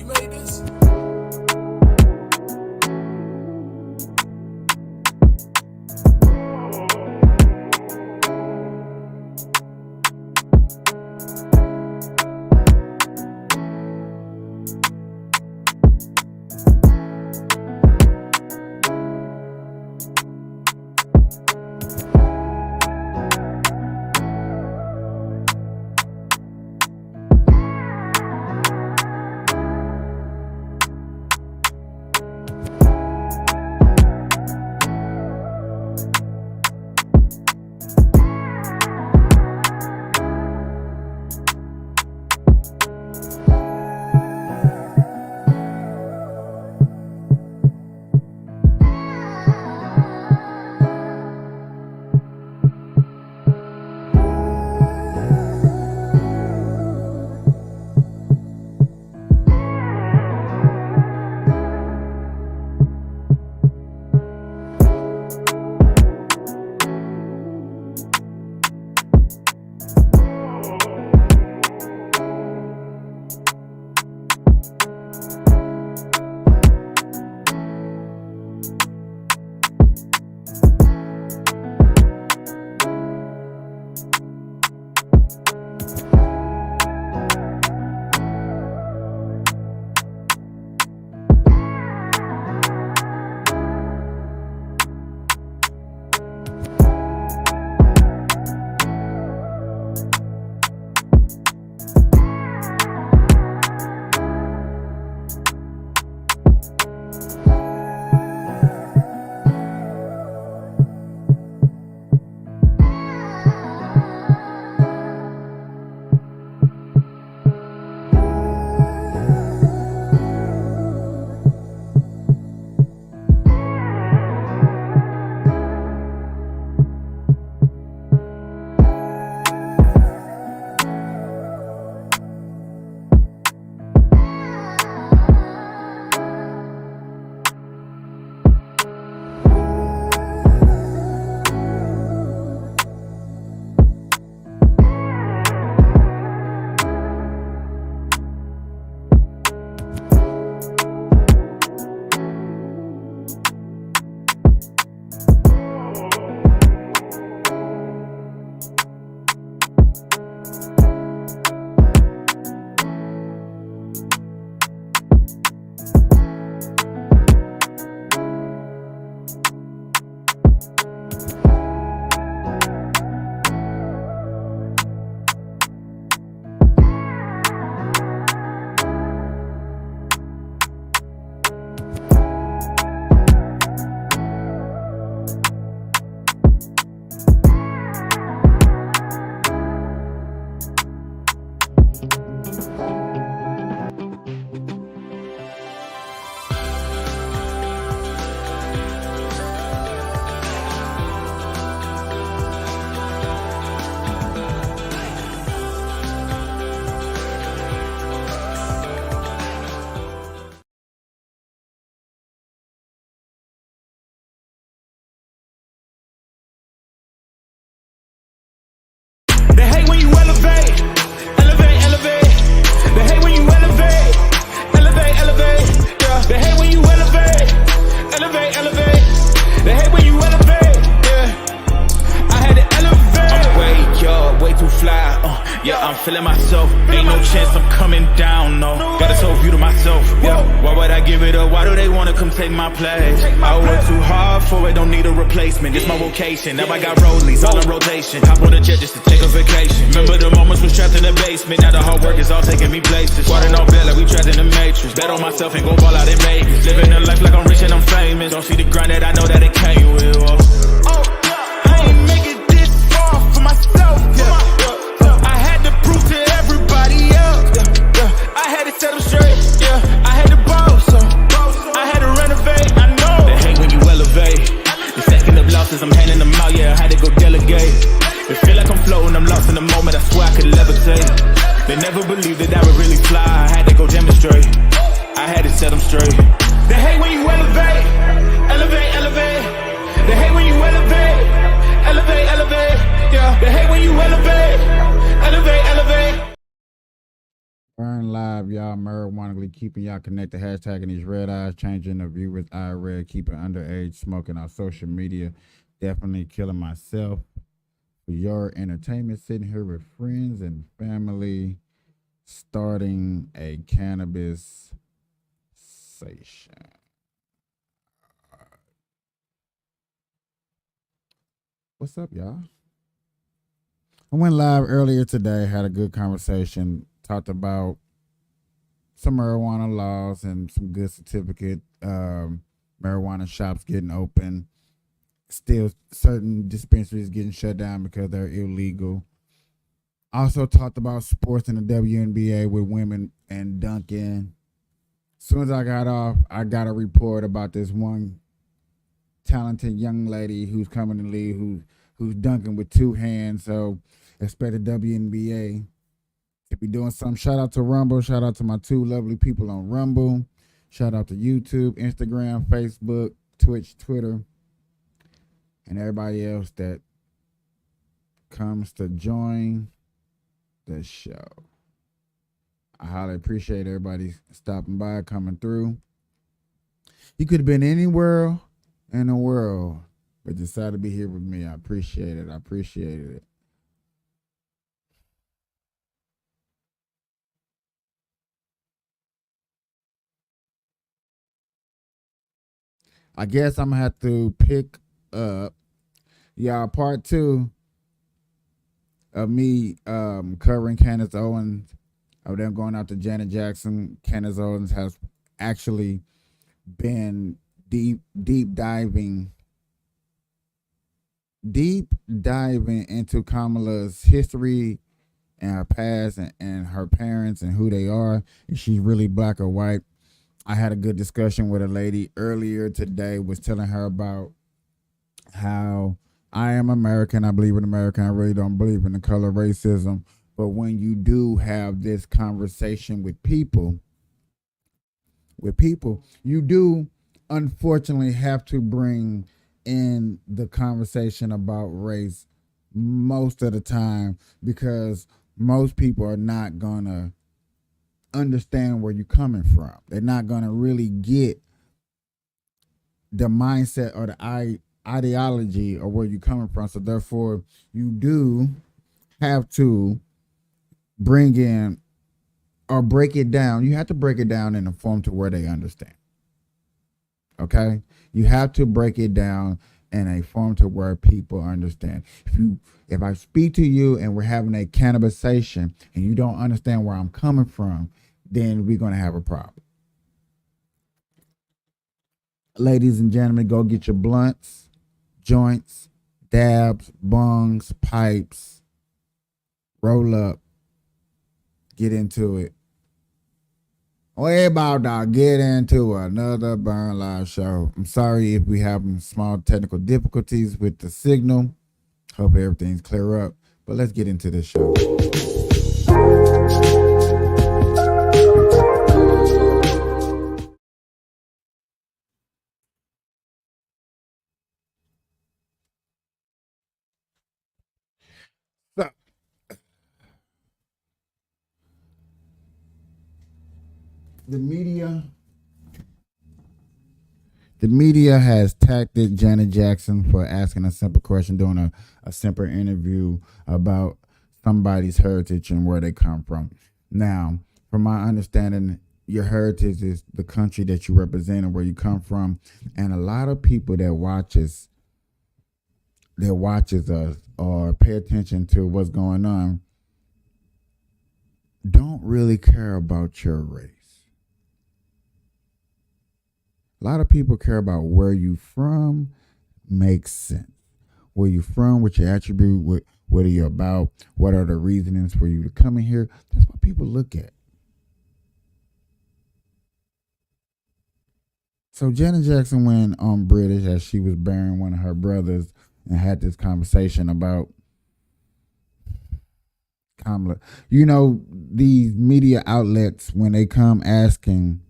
You made this? They hate when you elevate, elevate, elevate. They hate when you elevate, elevate, elevate. Yeah. They hate when you elevate, elevate, elevate. They hate when you elevate. Yeah. I had to elevate. I'm way up, way too fly. Yeah, I'm feeling myself. Ain't no chance I'm coming down. No, got a soul view to myself. Yeah. Why would I give it up? Why do they wanna come take my place? I work too hard for it, don't need a replacement. It's my vocation. Now I got rollies all in rotation. Hop on a jet just to take a vacation. Remember the moments was trapped in the basement. Now the hard work is all taking me places. Squatting all bed like we trapped in the matrix. Bet on myself and go ball out in Vegas. Living a life like I'm rich and I'm famous. Don't see the grind that I know that it came with. I ain't make it this far for myself. I had to prove to everybody else. I had to set them straight. I had to boss. I had to renovate. I know they hate when you elevate. The stacking up losses, I'm handing them out. Yeah, I had to go delegate. It feel like I'm floating, I'm lost in the moment. I swear I could levitate. They never believed that I would really fly. I had to go demonstrate. I had to set them straight. They hate when you elevate, elevate, elevate. They hate when you elevate, elevate, elevate. Yeah, they hate when you elevate, elevate, elevate. Burn Live, y'all. Marijuana keeping y'all connected. Hashtagging these red eyes, changing the viewers eye red, keeping underage smoking on social media. Definitely killing myself for your entertainment. Sitting here with friends and family, starting a cannabis station. What's up, y'all? I went live earlier today, had a good conversation, talked about some marijuana laws and some good certificate marijuana shops getting open. Still, certain dispensaries getting shut down because they're illegal. Also talked about sports in the WNBA with women and Duncan. As soon as I got off, I got a report about this one talented young lady who's coming to league who's dunking with two hands. So expect the WNBA to be doing something. Shout out to Rumble. Shout out to my two lovely people on Rumble. Shout out to YouTube, Instagram, Facebook, Twitch, Twitter, and everybody else that comes to join the show. I highly appreciate everybody stopping by, coming through. You could have been anywhere in the world, but decided to be here with me. I appreciate it. I appreciated it. I guess I'm gonna have to pick up y'all part two of me covering Candace Owens, of them going out to Janet Jackson. Candace Owens has actually been deep diving into Kamala's history and her past and her parents and who they are. If she's really black or white. I had a good discussion with a lady earlier today, was telling her about how I am American. I believe in America. I really don't believe in the color racism. But when you do have this conversation with people, you do unfortunately have to bring in the conversation about race most of the time, because most people are not gonna understand where you're coming from. They're not gonna really get the mindset or the ideology or where you're coming from. So therefore, you do have to bring in or break it down. You have to break it down in a form to where they understand. Okay? You have to break it down in a form to where people understand. If I speak to you and we're having a cannabisation and you don't understand where I'm coming from, then we're gonna have a problem. Ladies and gentlemen, go get your blunts, joints, dabs, bungs, pipes, roll up, get into it. Way about to get into another Burn Live show. I'm sorry if we have some small technical difficulties with the signal. Hope everything's clear up. But let's get into this show. So, the media has tagged Janet Jackson for asking a simple question during a simple interview about somebody's heritage and where they come from. Now, from my understanding, your heritage is the country that you represent and where you come from. And a lot of people that watches us or pay attention to what's going on don't really care about your race. A lot of people care about where you from. Makes sense. Where you from, what your attribute, what are you about, what are the reasonings for you to come in here. That's what people look at. So Janet Jackson went on British as she was burying one of her brothers and had this conversation about Kamala. You know, these media outlets, when they come asking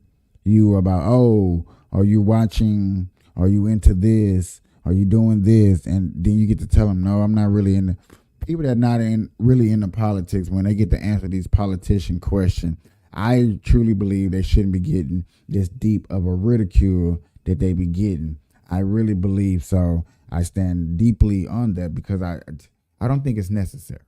you about, oh, are you watching, are you into this, are you doing this, and then you get to tell them, no, I'm not really in. People that are not really into politics, when they get to answer these politician questions, I truly believe they shouldn't be getting this deep of a ridicule that they be getting. I really believe so. I stand deeply on that because I don't think it's necessary.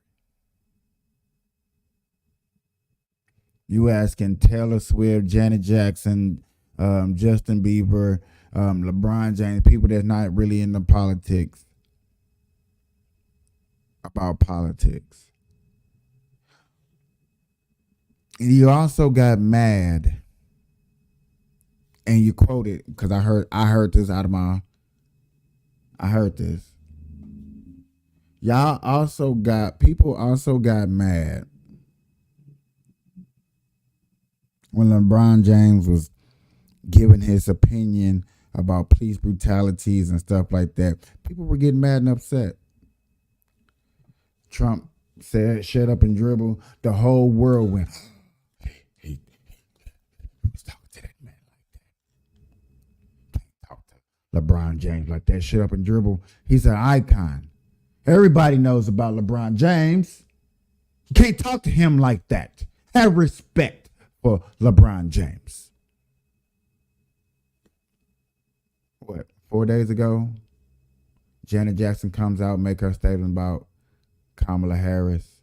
You asking Taylor Swift, Janet Jackson, Justin Bieber, LeBron James, people that's not really into politics, about politics. And you also got mad, and you quoted, because I heard this out of my, I heard this. People also got mad when LeBron James was giving his opinion about police brutalities and stuff like that. People were getting mad and upset. Trump said, "Shut up and dribble." The whole world went, "Hey, who's talking to that man like that? Can't talk to LeBron James like that. Shut up and dribble. He's an icon. Everybody knows about LeBron James. You can't talk to him like that. Have respect for LeBron James." What, 4 days ago, Janet Jackson comes out, make her statement about Kamala Harris.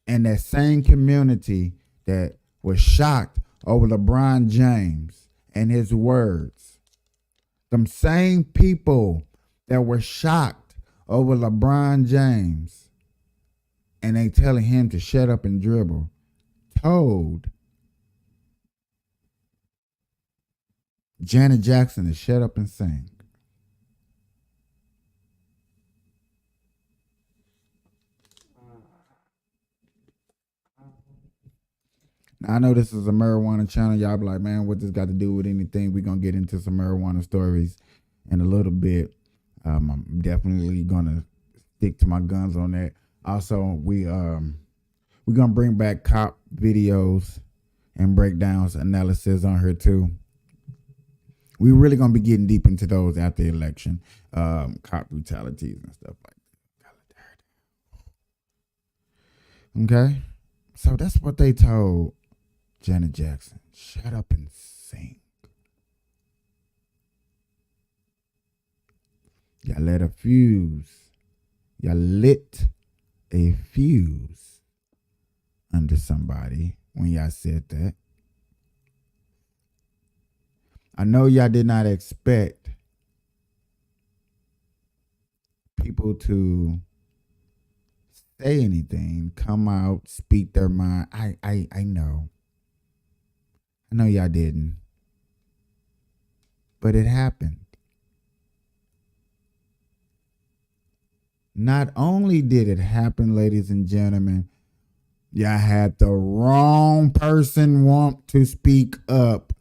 And that same community that was shocked over LeBron James and his words, them same people that were shocked over LeBron James and they telling him to shut up and dribble, told Janet Jackson to shut up and sing. Now, I know this is a marijuana channel. Y'all be like, man, what this got to do with anything? We're going to get into some marijuana stories in a little bit. I'm definitely going to stick to my guns on that. Also, we're going to bring back cop videos and breakdowns, analysis on her too. We're really going to be getting deep into those after the election. Cop brutalities and stuff like that. Okay? So that's what they told Janet Jackson. Shut up and sing. Y'all lit a fuse under somebody when y'all said that. I know y'all did not expect people to say anything, come out, speak their mind. I know. I know y'all didn't. But it happened. Not only did it happen, ladies and gentlemen, y'all had the wrong person want to speak up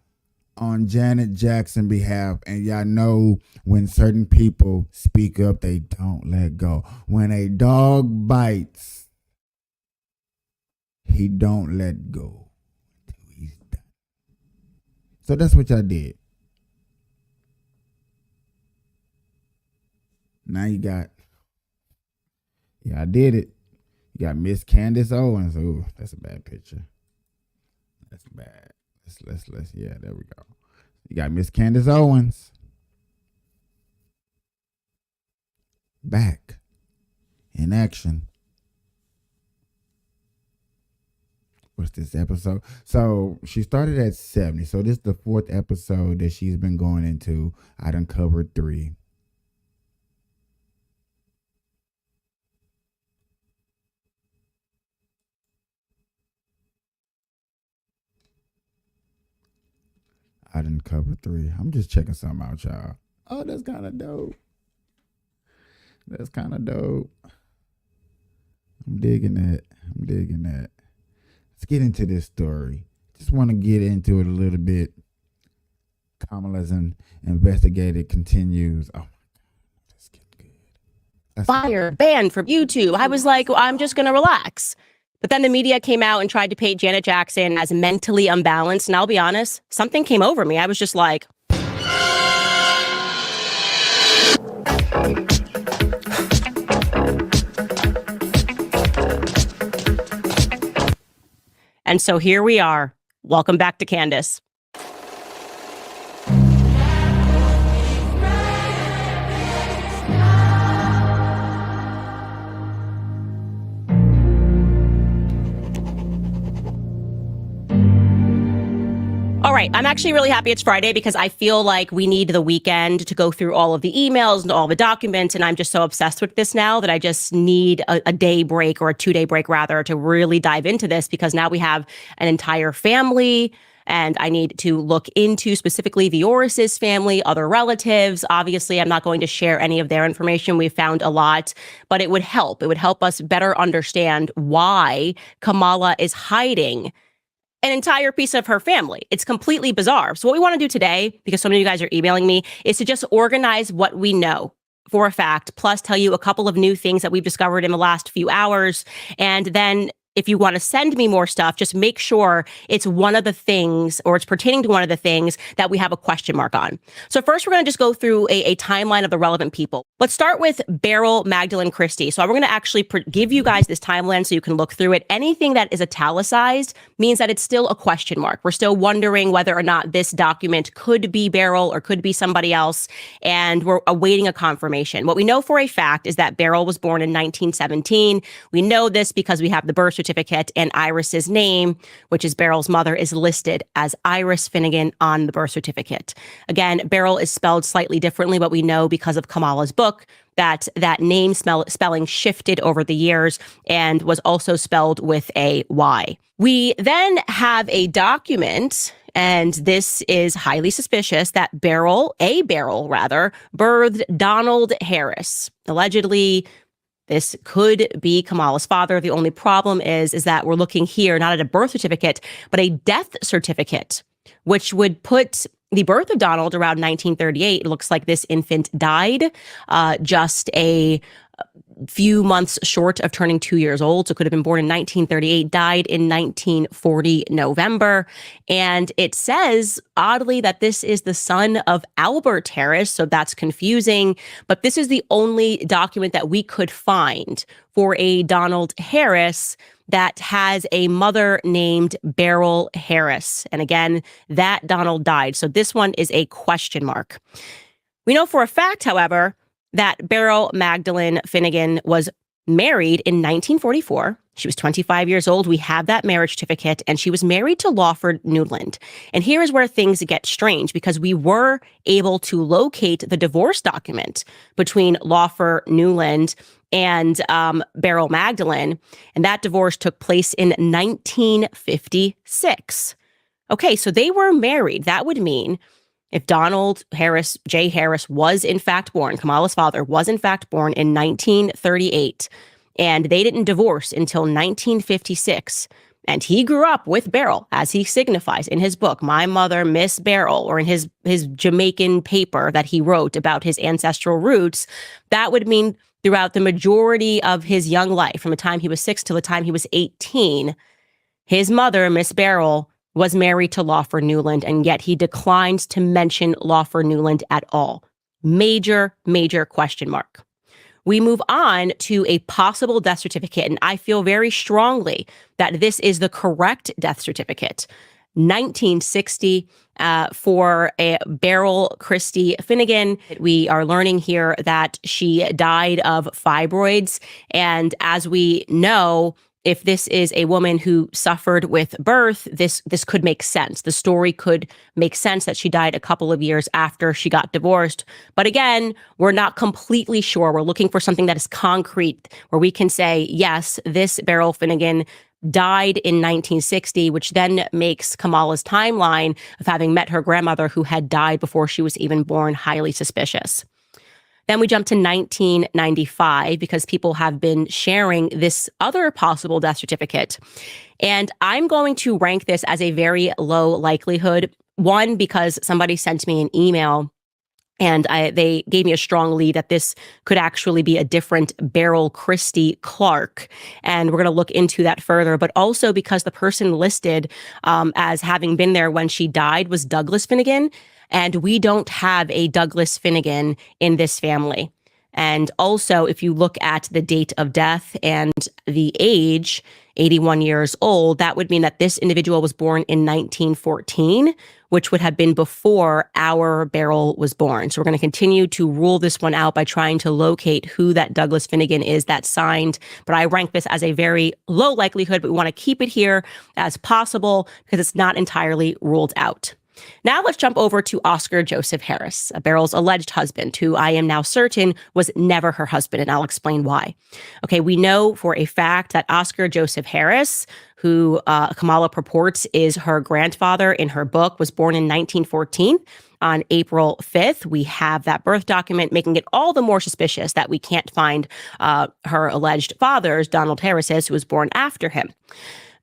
on Janet Jackson's behalf. And y'all know when certain people speak up, they don't let go. When a dog bites, he don't let go until he's done. So that's what y'all did. Now you got, I did it. You got Miss Candace Owens. Ooh, that's a bad picture. That's bad. Let's yeah, there we go. You got Miss Candace Owens back in action. What's this episode? So she started at 70. So this is the 4th episode that she's been going into. I done covered 3. I didn't cover 3. I'm just checking something out, y'all. Oh, that's kind of dope. That's kind of dope. I'm digging that. Let's get into this story. Just want to get into it a little bit. Kamala's investigated continues. Oh, my God. That's getting good. Fire, banned from YouTube. I was like, well, I'm just going to relax. But then the media came out and tried to paint Janet Jackson as mentally unbalanced. And I'll be honest, something came over me. I was just like, And so here we are. Welcome back to Candace. All right. I'm actually really happy it's Friday because I feel like we need the weekend to go through all of the emails and all the documents. And I'm just so obsessed with this now that I just need a day break, or a 2-day break rather, to really dive into this, because now we have an entire family and I need to look into specifically Vioris's family, other relatives. Obviously, I'm not going to share any of their information. We've found a lot, but it would help. It would help us better understand why Kamala is hiding an entire piece of her family. It's completely bizarre. So what we want to do today, because so many of you guys are emailing me, is to just organize what we know for a fact, plus tell you a couple of new things that we've discovered in the last few hours. And then if you want to send me more stuff, just make sure it's one of the things, or it's pertaining to one of the things that we have a question mark on. So first, we're going to just go through a timeline of the relevant people. Let's start with Beryl Magdalene Christie. So we're going to actually give you guys this timeline so you can look through it. Anything that is italicized means that it's still a question mark. We're still wondering whether or not this document could be Beryl or could be somebody else, and we're awaiting a confirmation. What we know for a fact is that Beryl was born in 1917. We know this because we have the birth certificate, and Iris's name, which is Beryl's mother, is listed as Iris Finnegan on the birth certificate. Again, Beryl is spelled slightly differently, but we know because of Kamala's book that name spelling shifted over the years and was also spelled with a Y. We then have a document, and this is highly suspicious, that Beryl birthed Donald Harris. Allegedly, this could be Kamala's father. The only problem is that we're looking here not at a birth certificate, but a death certificate, which would put the birth of Donald around 1938. It looks like this infant died just a few months short of turning 2 years old. So could have been born in 1938, died in 1940 November. And it says, oddly, that this is the son of Albert Harris. So that's confusing. But this is the only document that we could find for a Donald Harris that has a mother named Beryl Harris. And again, that Donald died. So this one is a question mark. We know for a fact, however, that Beryl Magdalene Finnegan was married in 1944. She was 25 years old. We have that marriage certificate, and she was married to Lawford Newland. And here is where things get strange, because we were able to locate the divorce document between Lawford Newland and Beryl Magdalene, and that divorce took place in 1956. Okay, so they were married. That would mean if Donald Harris, J. Harris, was in fact born, Kamala's father was in fact born in 1938, and they didn't divorce until 1956, and he grew up with Beryl, as he signifies in his book, My Mother, Miss Beryl, or in his Jamaican paper that he wrote about his ancestral roots, that would mean throughout the majority of his young life, from the time he was 6 till the time he was 18, his mother, Miss Beryl, was married to Lawford Newland, and yet he declines to mention Lawford Newland at all. Major, major question mark. We move on to a possible death certificate, and I feel very strongly that this is the correct death certificate. 1960 for a Beryl Christie Finnegan. We are learning here that she died of fibroids, and as we know, if this is a woman who suffered with birth, this could make sense. The story could make sense that she died a couple of years after she got divorced. But again, we're not completely sure. We're looking for something that is concrete, where we can say, yes, this Beryl Finnegan died in 1960, which then makes Kamala's timeline of having met her grandmother, who had died before she was even born, highly suspicious. Then we jump to 1995 because people have been sharing this other possible death certificate. And I'm going to rank this as a very low likelihood. One, because somebody sent me an email and they gave me a strong lead that this could actually be a different Beryl Christie Clark. And we're going to look into that further. But also because the person listed as having been there when she died was Douglas Finnegan. And we don't have a Douglas Finnegan in this family. And also, if you look at the date of death and the age, 81 years old, that would mean that this individual was born in 1914, which would have been before our Beryl was born. So we're going to continue to rule this one out by trying to locate who that Douglas Finnegan is that signed. But I rank this as a very low likelihood, but we want to keep it here as possible because it's not entirely ruled out. Now let's jump over to Oscar Joseph Harris, Beryl's alleged husband, who I am now certain was never her husband, and I'll explain why. Okay, we know for a fact that Oscar Joseph Harris, who Kamala purports is her grandfather in her book, was born in 1914. On April 5th, we have that birth document, making it all the more suspicious that we can't find her alleged father's, Donald Harris's, who was born after him.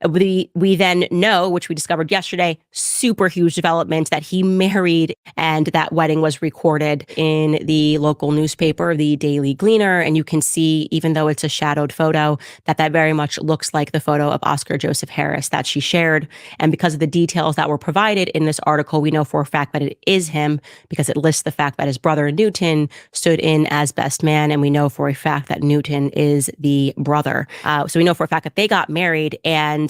We then know, which we discovered yesterday, super huge development, that he married and that wedding was recorded in the local newspaper, the Daily Gleaner. And you can see, even though it's a shadowed photo, that very much looks like the photo of Oscar Joseph Harris that she shared. And because of the details that were provided in this article, we know for a fact that it is him because it lists the fact that his brother Newton stood in as best man. And we know for a fact that Newton is the brother. So we know for a fact that they got married, and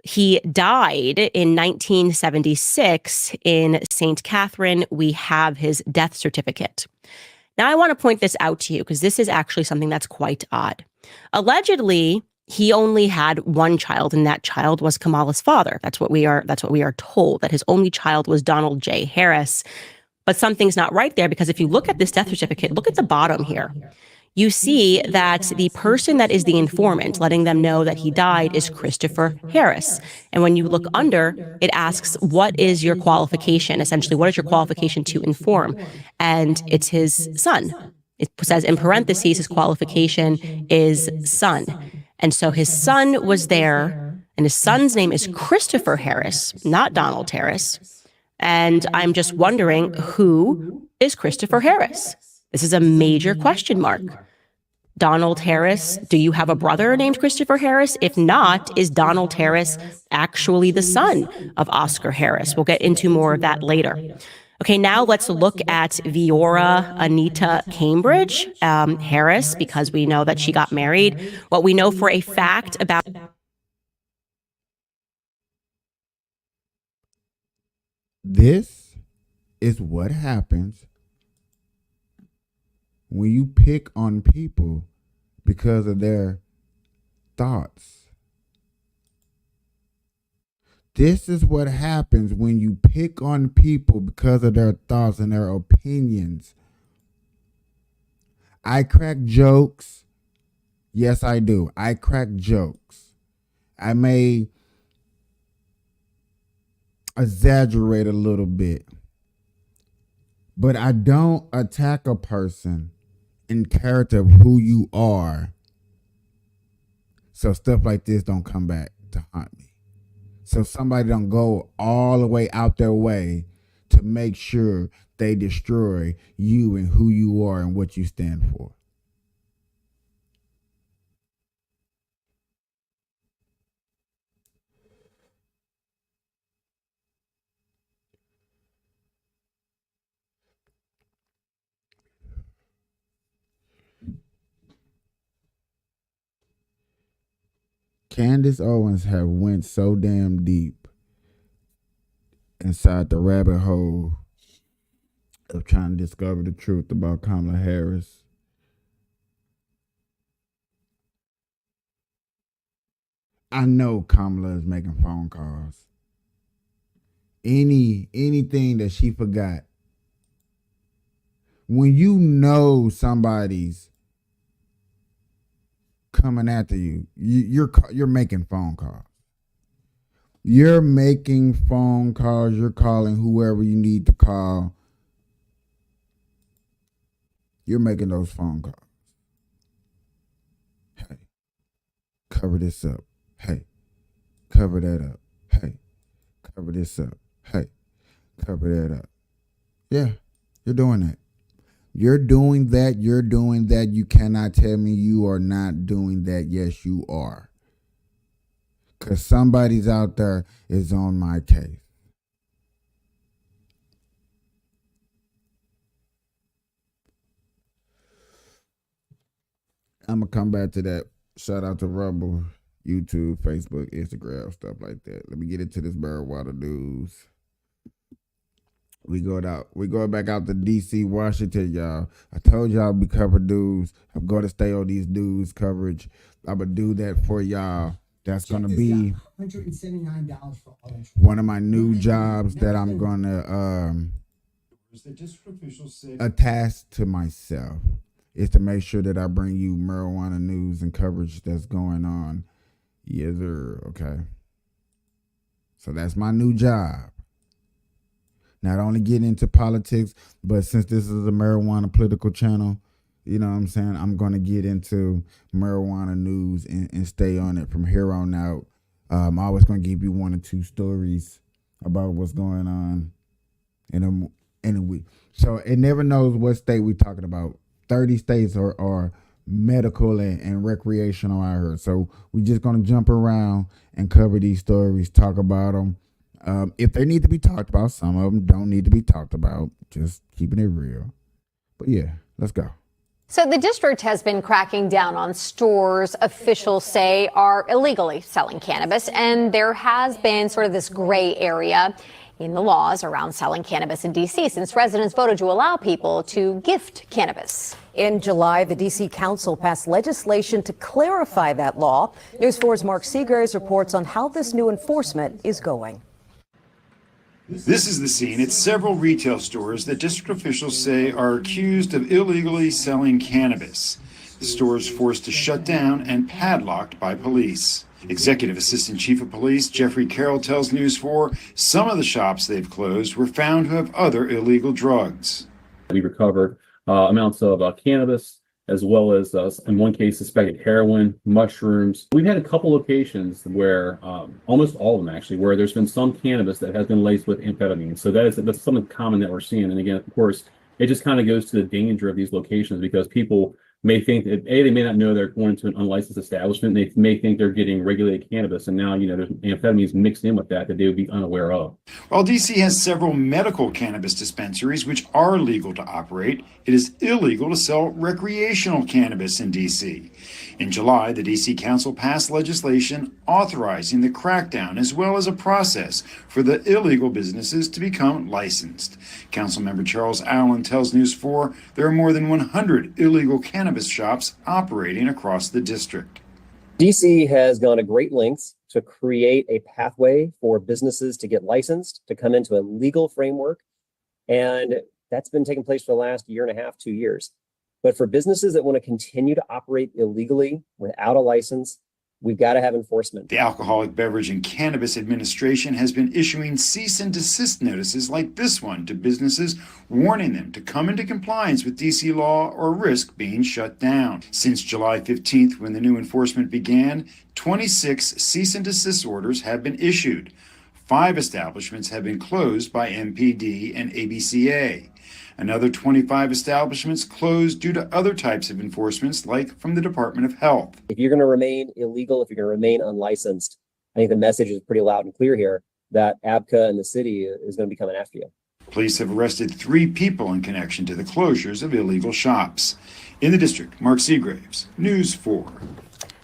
he died in 1976 in St. Catherine. We have his death certificate. Now, I want to point this out to you because this is actually something that's quite odd. Allegedly, he only had one child, and that child was Kamala's father. That's what we are told, that his only child was Donald J. Harris. But something's not right there, because if you look at this death certificate, look at the bottom here. You see that the person that is the informant letting them know that he died is Christopher Harris. And when you look under, it asks, what is your qualification? Essentially, what is your qualification to inform? And it's his son. It says in parentheses, his qualification is son. And so his son was there, and his son's name is Christopher Harris, not Donald Harris. And I'm just wondering, who is Christopher Harris? This is a major question mark. Donald Harris, do you have a brother named Christopher Harris? If not, is Donald Harris actually the son of Oscar Harris? We'll get into more of that later. Okay, now let's look at Viora Anita Cambridge Harris, because we know that she got married. What we know for a fact about This is what happens when you pick on people because of their thoughts. This is what happens when you pick on people because of their thoughts and their opinions. I crack jokes. Yes, I do. I crack jokes. I may exaggerate a little bit, but I don't attack a person in character of who you are, so stuff like this don't come back to haunt me. So somebody don't go all the way out their way to make sure they destroy you and who you are and what you stand for. Candace Owens have went so damn deep inside the rabbit hole of trying to discover the truth about Kamala Harris. I know Kamala is making phone calls. Anything that she forgot. When you know somebody's coming after you, you're making phone calls. You're making phone calls. You're calling whoever you need to call. You're making those phone calls. Hey, cover this up. Hey, cover that up. Hey, cover this up. Hey, cover that up. Yeah, you're doing that. You're doing that. You're doing that. You cannot tell me you are not doing that. Yes, you are. Because somebody's out there is on my case. I'm gonna come back to that. Shout out to Rumble, YouTube, Facebook, Instagram, stuff like that. Let me get into this marijuana news. We going back out to DC, Washington, y'all. I told y'all we cover news. I'm gonna stay on these news coverage. I'm gonna do that for y'all. That's gonna be $179 for auto insurance. one of my new jobs that I'm gonna The district officials said attach to myself is to make sure that I bring you marijuana news and coverage that's going on. Yes, sir. Okay. So that's my new job. Not only getting into politics, but since this is a marijuana political channel, you know what I'm saying? I'm going to get into marijuana news and stay on it from here on out. I'm always going to give you one or two stories about what's going on in a week. So it never knows what state we're talking about. 30 states are medical and recreational out here. So we're just going to jump around and cover these stories, talk about them. If they need to be talked about, some of them don't need to be talked about. Just keeping it real. But yeah, let's go. So the district has been cracking down on stores officials say are illegally selling cannabis, and there has been sort of this gray area in the laws around selling cannabis in D.C. since residents voted to allow people to gift cannabis. In July, the D.C. Council passed legislation to clarify that law. News 4's Mark Seagraves reports on how this new enforcement is going. This is the scene at several retail stores that district officials say are accused of illegally selling cannabis. The stores forced to shut down and padlocked by police. Executive Assistant Chief of Police Jeffrey Carroll tells News 4 some of the shops they've closed were found to have other illegal drugs. We recovered amounts of cannabis, as well as, in one case, suspected heroin, mushrooms. We've had a couple locations where, almost all of them actually, where there's been some cannabis that has been laced with amphetamine. So that's something common that we're seeing. And again, of course, it just kind of goes to the danger of these locations because people may think that they may not know they're going to an unlicensed establishment. They may think they're getting regulated cannabis, and now there's amphetamines mixed in with that they would be unaware of. While DC has several medical cannabis dispensaries which are legal to operate, it is illegal to sell recreational cannabis in DC. In July, the DC Council passed legislation authorizing the crackdown as well as a process for the illegal businesses to become licensed. Councilmember Charles Allen tells News 4 there are more than 100 illegal cannabis shops operating across the district. DC has gone to great lengths to create a pathway for businesses to get licensed, to come into a legal framework. And that's been taking place for the last year and a half, 2 years. But for businesses that want to continue to operate illegally without a license, we've got to have enforcement. The Alcoholic Beverage and Cannabis Administration has been issuing cease and desist notices like this one to businesses, warning them to come into compliance with DC law or risk being shut down. Since July 15th, when the new enforcement began, 26 cease and desist orders have been issued. 5 establishments have been closed by MPD and ABCA. Another 25 establishments closed due to other types of enforcements, like from the Department of Health. If you're going to remain illegal, if you're going to remain unlicensed, I think the message is pretty loud and clear here that ABCA and the city is going to be coming after you. Police have arrested 3 people in connection to the closures of illegal shops. In the district, Mark Seagraves, News 4.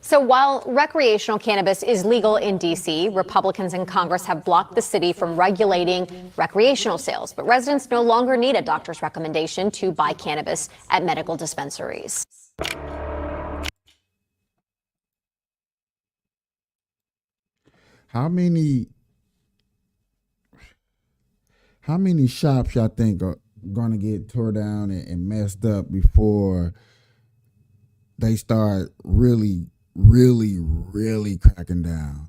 So while recreational cannabis is legal in D.C., Republicans in Congress have blocked the city from regulating recreational sales. But residents no longer need a doctor's recommendation to buy cannabis at medical dispensaries. How many shops y'all think are gonna get tore down and messed up before they start really cracking down?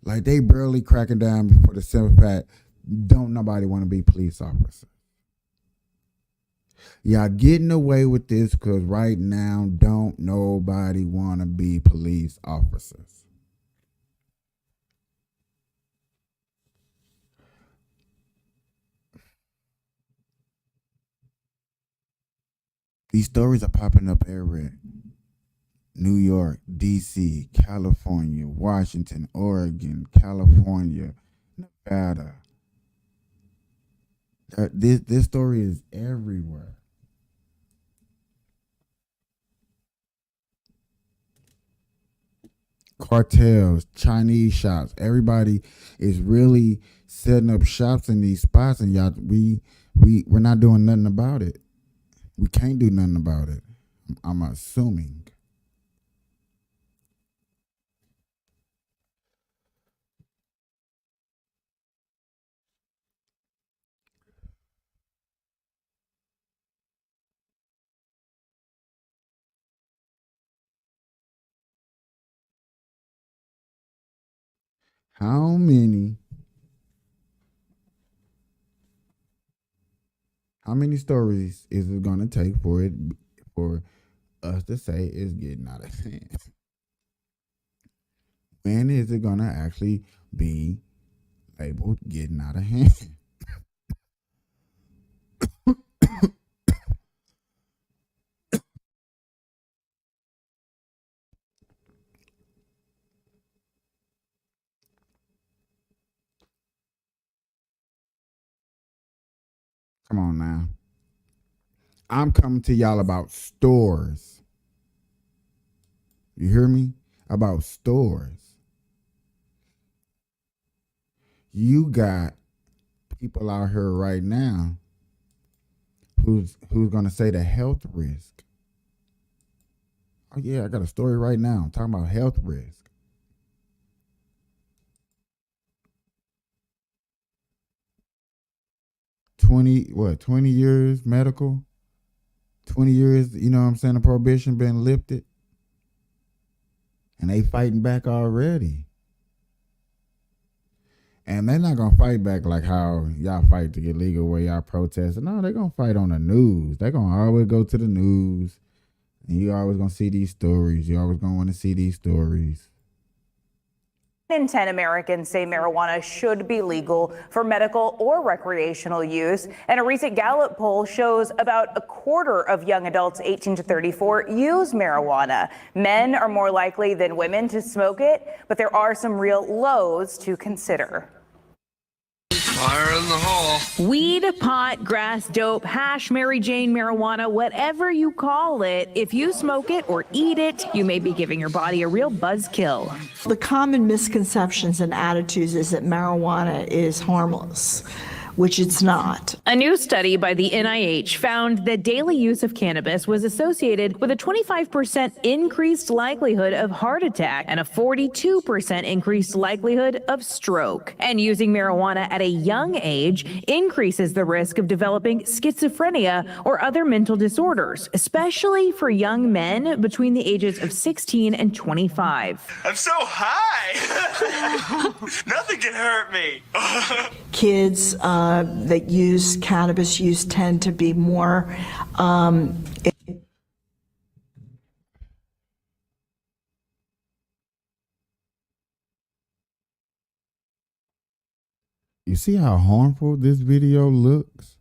Like, they barely cracking down before the simple fact, don't nobody want to be police officer. Y'all getting away with this because right now don't nobody want to be police officers. These stories are popping up everywhere. New York, D.C., California, Washington, Oregon, California, Nevada. This story is everywhere. cartels, Chinese shops. Everybody is really setting up shops in these spots, and y'all, we're not doing nothing about it. We can't do nothing about it. I'm assuming. How many stories is it gonna take for us to say it's getting out of hand? When is it gonna actually be labeled getting out of hand? Come on now. I'm coming to y'all about stores. You hear me? About stores. You got people out here right now who's gonna say the health risk. Oh yeah, I got a story right now talking about health risk. 20 years medical, 20 years, you know what I'm saying, the prohibition been lifted, and they fighting back already. And they're not gonna fight back like how y'all fight to get legal, where y'all protesting. No, they're gonna fight on the news. They're gonna always go to the news, and you always gonna see these stories. You always gonna want to see these stories. 9 in 10 Americans say marijuana should be legal for medical or recreational use. And a recent Gallup poll shows about a quarter of young adults 18 to 34 use marijuana. Men are more likely than women to smoke it, but there are some real lows to consider. Fire in the hole. Weed, pot, grass, dope, hash, Mary Jane, marijuana, whatever you call it, if you smoke it or eat it, you may be giving your body a real buzzkill. The common misconceptions and attitudes is that marijuana is harmless, which it's not. A new study by the NIH found that daily use of cannabis was associated with a 25% increased likelihood of heart attack and a 42% increased likelihood of stroke. And using marijuana at a young age increases the risk of developing schizophrenia or other mental disorders, especially for young men between the ages of 16 and 25. I'm so high. Nothing can hurt me. Kids that use cannabis use tend to be more You see how harmful this video looks?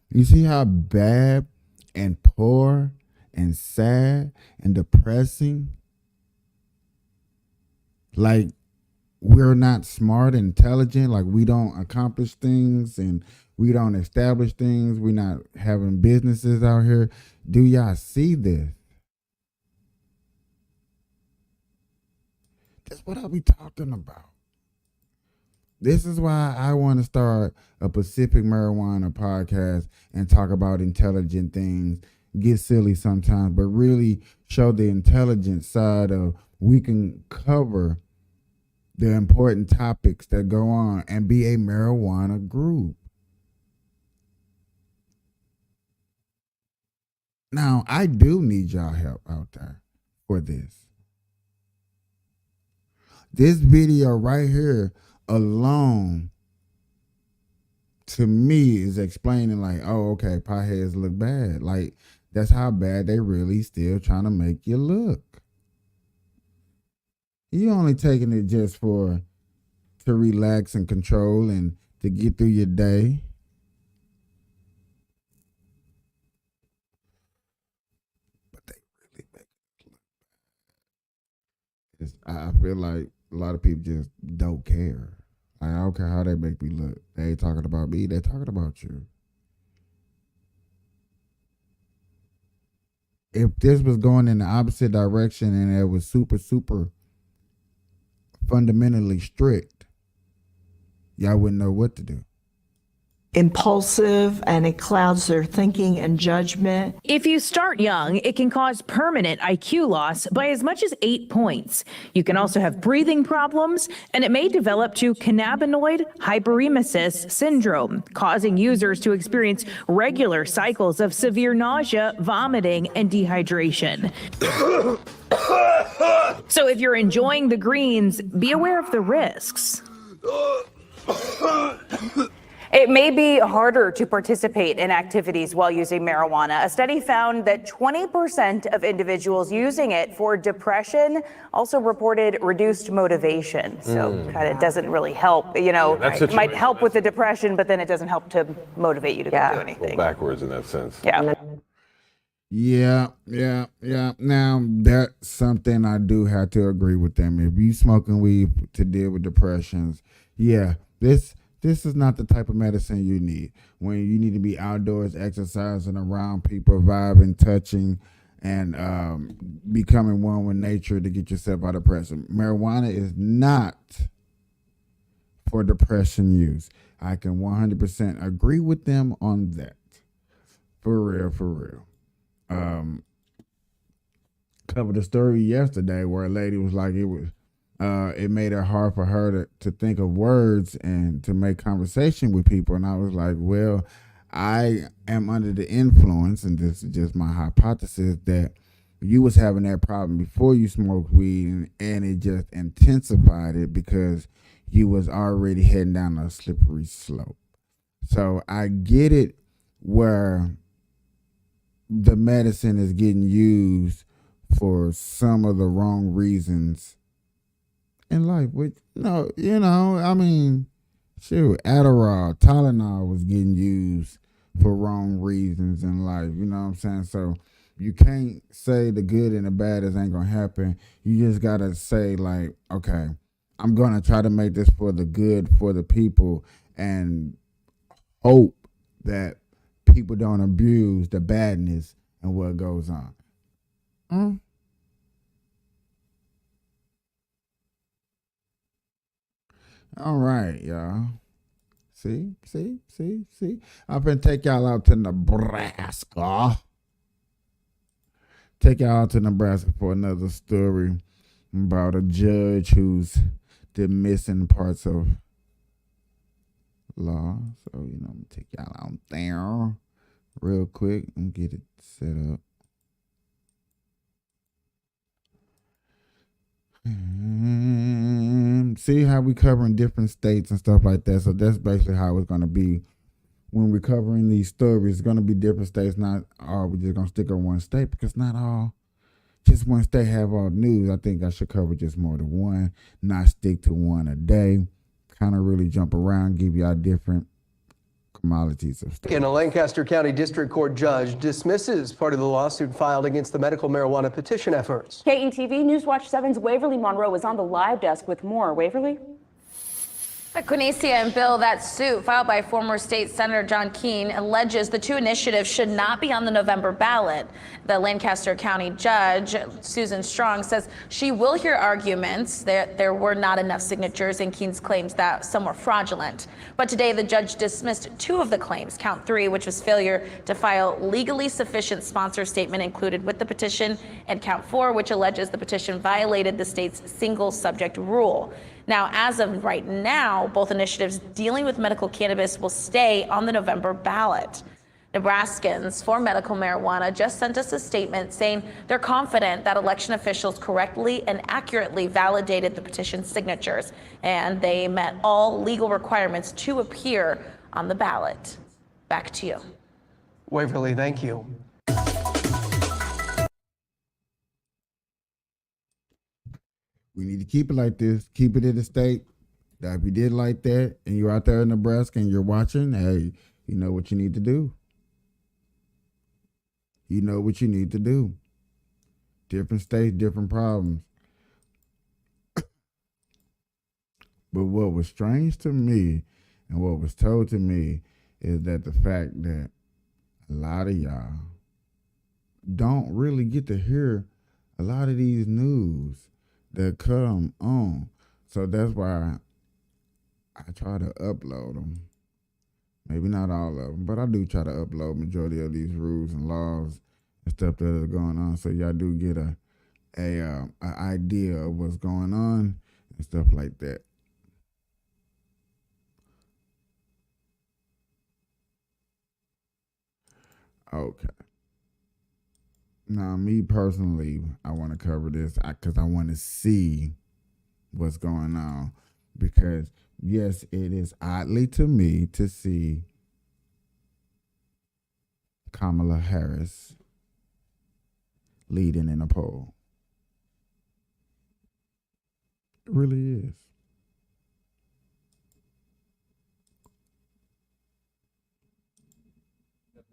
You see how bad and poor and sad and depressing? Like, we're not smart, intelligent, like we don't accomplish things and we don't establish things. We're not having businesses out here. Do y'all see this? That's what I be talking about. This is why I want to start a Pacific Marijuana podcast and talk about intelligent things, get silly sometimes, but really show the intelligent side of we can cover the important topics that go on and be a marijuana group. Now, I do need y'all help out there for this. This video right here alone, to me, is explaining like, oh, okay, potheads look bad. Like, that's how bad they really still trying to make you look. You only taking it just to relax and control and to get through your day. But they really make it look bad. I feel like a lot of people just don't care. Like, I don't care how they make me look. They ain't talking about me. They're talking about you. If this was going in the opposite direction and it was super, super fundamentally strict, y'all wouldn't know what to do. Impulsive, and it clouds their thinking and judgment. If you start young, it can cause permanent IQ loss by as much as 8 points. You can also have breathing problems, and it may develop to cannabinoid hyperemesis syndrome, causing users to experience regular cycles of severe nausea, vomiting, and dehydration. So if you're enjoying the greens, be aware of the risks. It may be harder to participate in activities while using marijuana. A study found that 20% of individuals using it for depression also reported reduced motivation. So kind of doesn't really help, you know, it might help with the depression, but then it doesn't help to motivate you to go do anything. Backwards in that sense. Yeah. Yeah. Now, that's something I do have to agree with them. If you smoking weed to deal with depressions, yeah, this is not the type of medicine you need. When you need to be outdoors, exercising, around people, vibing, touching, and becoming one with nature to get yourself out of depression. Marijuana is not for depression use. I can 100% agree with them on that. For real. Covered a story yesterday where a lady was like, it made it hard for her to think of words and to make conversation with people. And I was like, well, I am under the influence, and this is just my hypothesis, that you was having that problem before you smoked weed, and it just intensified it because you was already heading down a slippery slope. So I get it where the medicine is getting used for some of the wrong reasons in life. With I mean, shoot, Adderall, Tylenol was getting used for wrong reasons in life. You know what I'm saying? So you can't say the good and the bad is ain't gonna happen. You just gotta say, like, okay, I'm gonna try to make this for the good for the people and hope that people don't abuse the badness and what goes on. All right, y'all. See. I'm finna take y'all out to Nebraska. Take y'all out to Nebraska for another story about a judge who's dismissing parts of law. So, I'm gonna take y'all out there real quick and get it set up. See how we covering different states and stuff like that. So that's basically how it's going to be when we're covering these stories. It's going to be different states. Not all we're just going to stick on one state, because not all, just one state have all news. I think I should cover just more than one, not stick to one a day. Kind of really jump around, give y'all different commodities of stuff. And a Lancaster County District Court judge dismisses part of the lawsuit filed against the medical marijuana petition efforts. KETV Newswatch 7's Waverly Monroe is on the live desk with more. Waverly? Quinicia and Bill, that suit filed by former state Senator John Keane alleges the two initiatives should not be on the November ballot. The Lancaster County judge, Susan Strong, says she will hear arguments that there were not enough signatures and Keane's claims that some were fraudulent. But today the judge dismissed two of the claims, count 3, which was failure to file legally sufficient sponsor statement included with the petition, and count 4, which alleges the petition violated the state's single subject rule. Now, as of right now, both initiatives dealing with medical cannabis will stay on the November ballot. Nebraskans for medical marijuana just sent us a statement saying they're confident that election officials correctly and accurately validated the petition signatures, and they met all legal requirements to appear on the ballot. Back to you. Waverly, thank you. We need to keep it like this. Keep it in the state. That if you did like that and you're out there in Nebraska and you're watching, hey, you know what you need to do. You know what you need to do. Different states, different problems. But what was strange to me and what was told to me is that the fact that a lot of y'all don't really get to hear a lot of these news that come on So that's why I try to upload them. Maybe not all of them, but I do try to upload majority of these rules and laws and stuff that is going on, so y'all do get a idea of what's going on and stuff like that. Okay. Now, me personally, I want to cover this because I want to see what's going on. Because, yes, it is oddly to me to see Kamala Harris leading in a poll. It really is.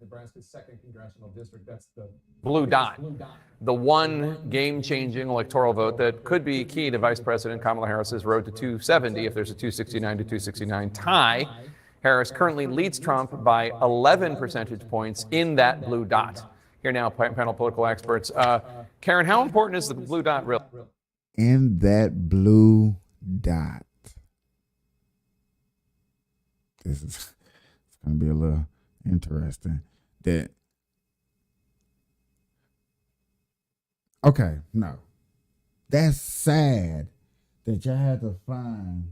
Nebraska's 2nd congressional district, that's the blue dot. The one game-changing electoral vote that could be key to Vice President Kamala Harris's road to 270 if there's a 269 to 269 tie. Harris currently leads Trump by 11 percentage points in that blue dot. Here now, panel political experts. Karen, how important is the blue dot really? In that blue dot. This is it's going to be a little interesting. That okay, no. That's sad that y'all had to find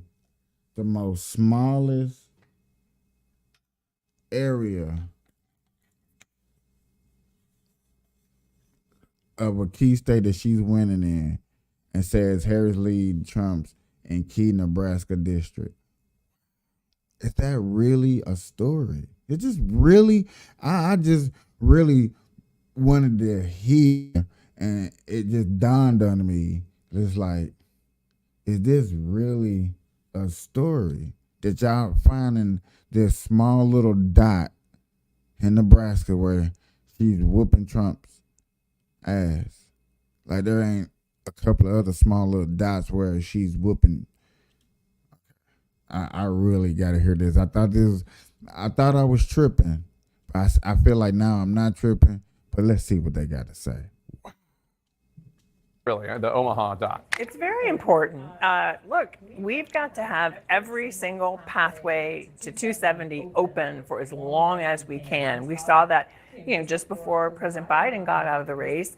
the most smallest area of a key state that she's winning in and says Harris lead Trump's in key Nebraska district. Is that really a story? It just really, I just really wanted to hear, and it just dawned on me. It's like, is this really a story that y'all finding this small little dot in Nebraska where she's whooping Trump's ass? Like there ain't a couple of other small little dots where she's whooping. I really got to hear this. I thought I was tripping. I feel like now I'm not tripping, but let's see what they got to say. Really, the Omaha dot. It's very important. Look, we've got to have every single pathway to 270 open for as long as we can. We saw that, just before President Biden got out of the race.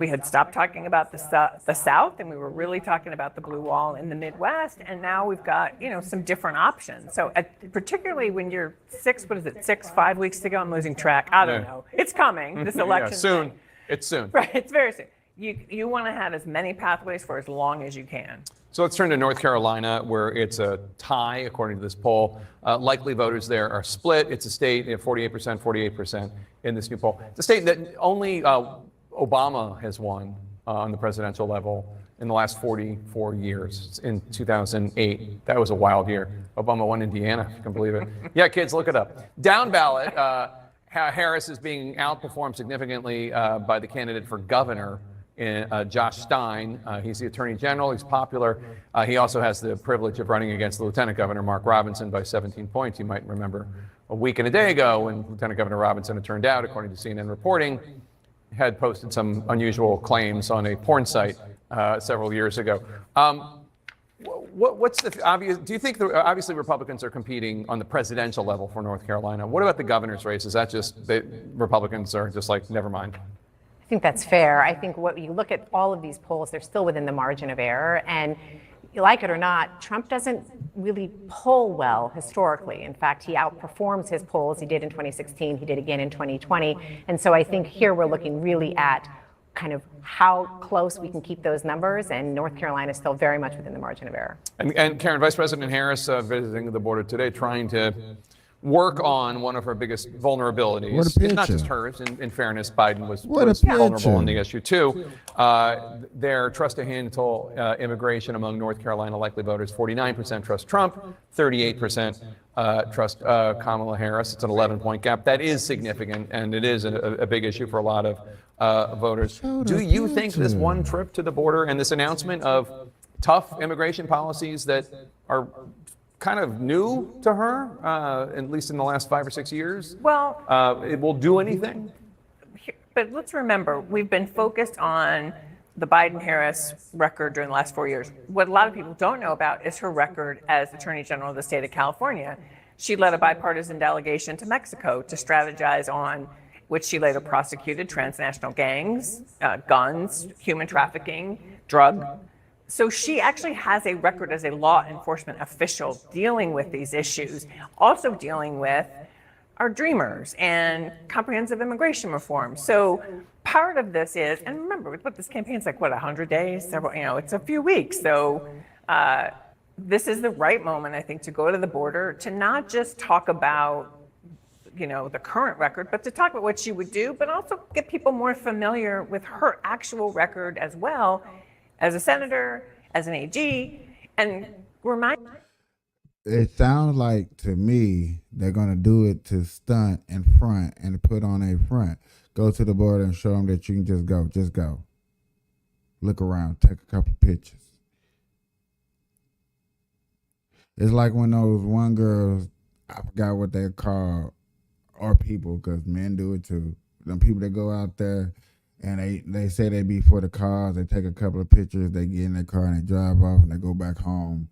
We had stopped talking about the South, and we were really talking about the blue wall in the Midwest. And now we've got, some different options. So particularly when you're 5 weeks to go, I'm losing track. I don't know. It's coming, this election. Soon. Thing. It's soon. Right. It's very soon. You want to have as many pathways for as long as you can. So let's turn to North Carolina, where it's a tie, according to this poll. Likely voters there are split. It's a state, 48%, 48% in this new poll. It's a state that only Obama has won on the presidential level in the last 44 years. In 2008, that was a wild year. Obama won Indiana, if you can believe it. Yeah, kids, look it up. Down ballot, Harris is being outperformed significantly by the candidate for governor, Josh Stein. He's the attorney general. He's popular. He also has the privilege of running against the lieutenant governor, Mark Robinson, by 17 points. You might remember a week and a day ago when Lieutenant Governor Robinson, it turned out, according to CNN reporting, had posted some unusual claims on a porn site several years ago. What's the obvious? Do you think obviously Republicans are competing on the presidential level for North Carolina? What about the governor's race? Is that just Republicans are just like, never mind? I think that's fair. I think what you look at all of these polls, they're still within the margin of error. And you like it or not, Trump doesn't really poll well historically. In fact, he outperforms his polls. He did in 2016. He did again in 2020. And so I think here we're looking really at kind of how close we can keep those numbers. And North Carolina is still very much within the margin of error. And Karen, Vice President Harris visiting the border today, trying to work on one of her biggest vulnerabilities. It's not just hers. In fairness, Biden was vulnerable on the issue too. Their trust to handle immigration among North Carolina likely voters: 49% trust Trump, 38% trust Kamala Harris. It's an 11-point gap. That is significant, and it is a big issue for a lot of voters. Do you think this one trip to the border and this announcement of tough immigration policies that are kind of new to her, at least in the last 5 or 6 years, Well, it will do anything? but let's remember, we've been focused on the Biden-Harris record during the last 4 years. What a lot of people don't know about is her record as Attorney General of the state of California. She led a bipartisan delegation to Mexico to strategize on which she later prosecuted transnational gangs, guns, human trafficking, drug. So she actually has a record as a law enforcement official dealing with these issues, also dealing with our dreamers and comprehensive immigration reform. So part of this is, and remember, what this campaign's like, what, 100 days? Several, it's a few weeks. So this is the right moment, I think, to go to the border, to not just talk about the current record, but to talk about what she would do, but also get people more familiar with her actual record as well, as a senator, as an AG, and remind. It sounds like to me they're gonna do it to stunt in front and put on a front. Go to the border and show them that you can just go. Look around, take a couple pictures. It's like when those one girls, I forgot what they're called, or people, because men do it too. Them people that go out there and they say they be for the cars, they take a couple of pictures, they get in their car and they drive off and they go back home.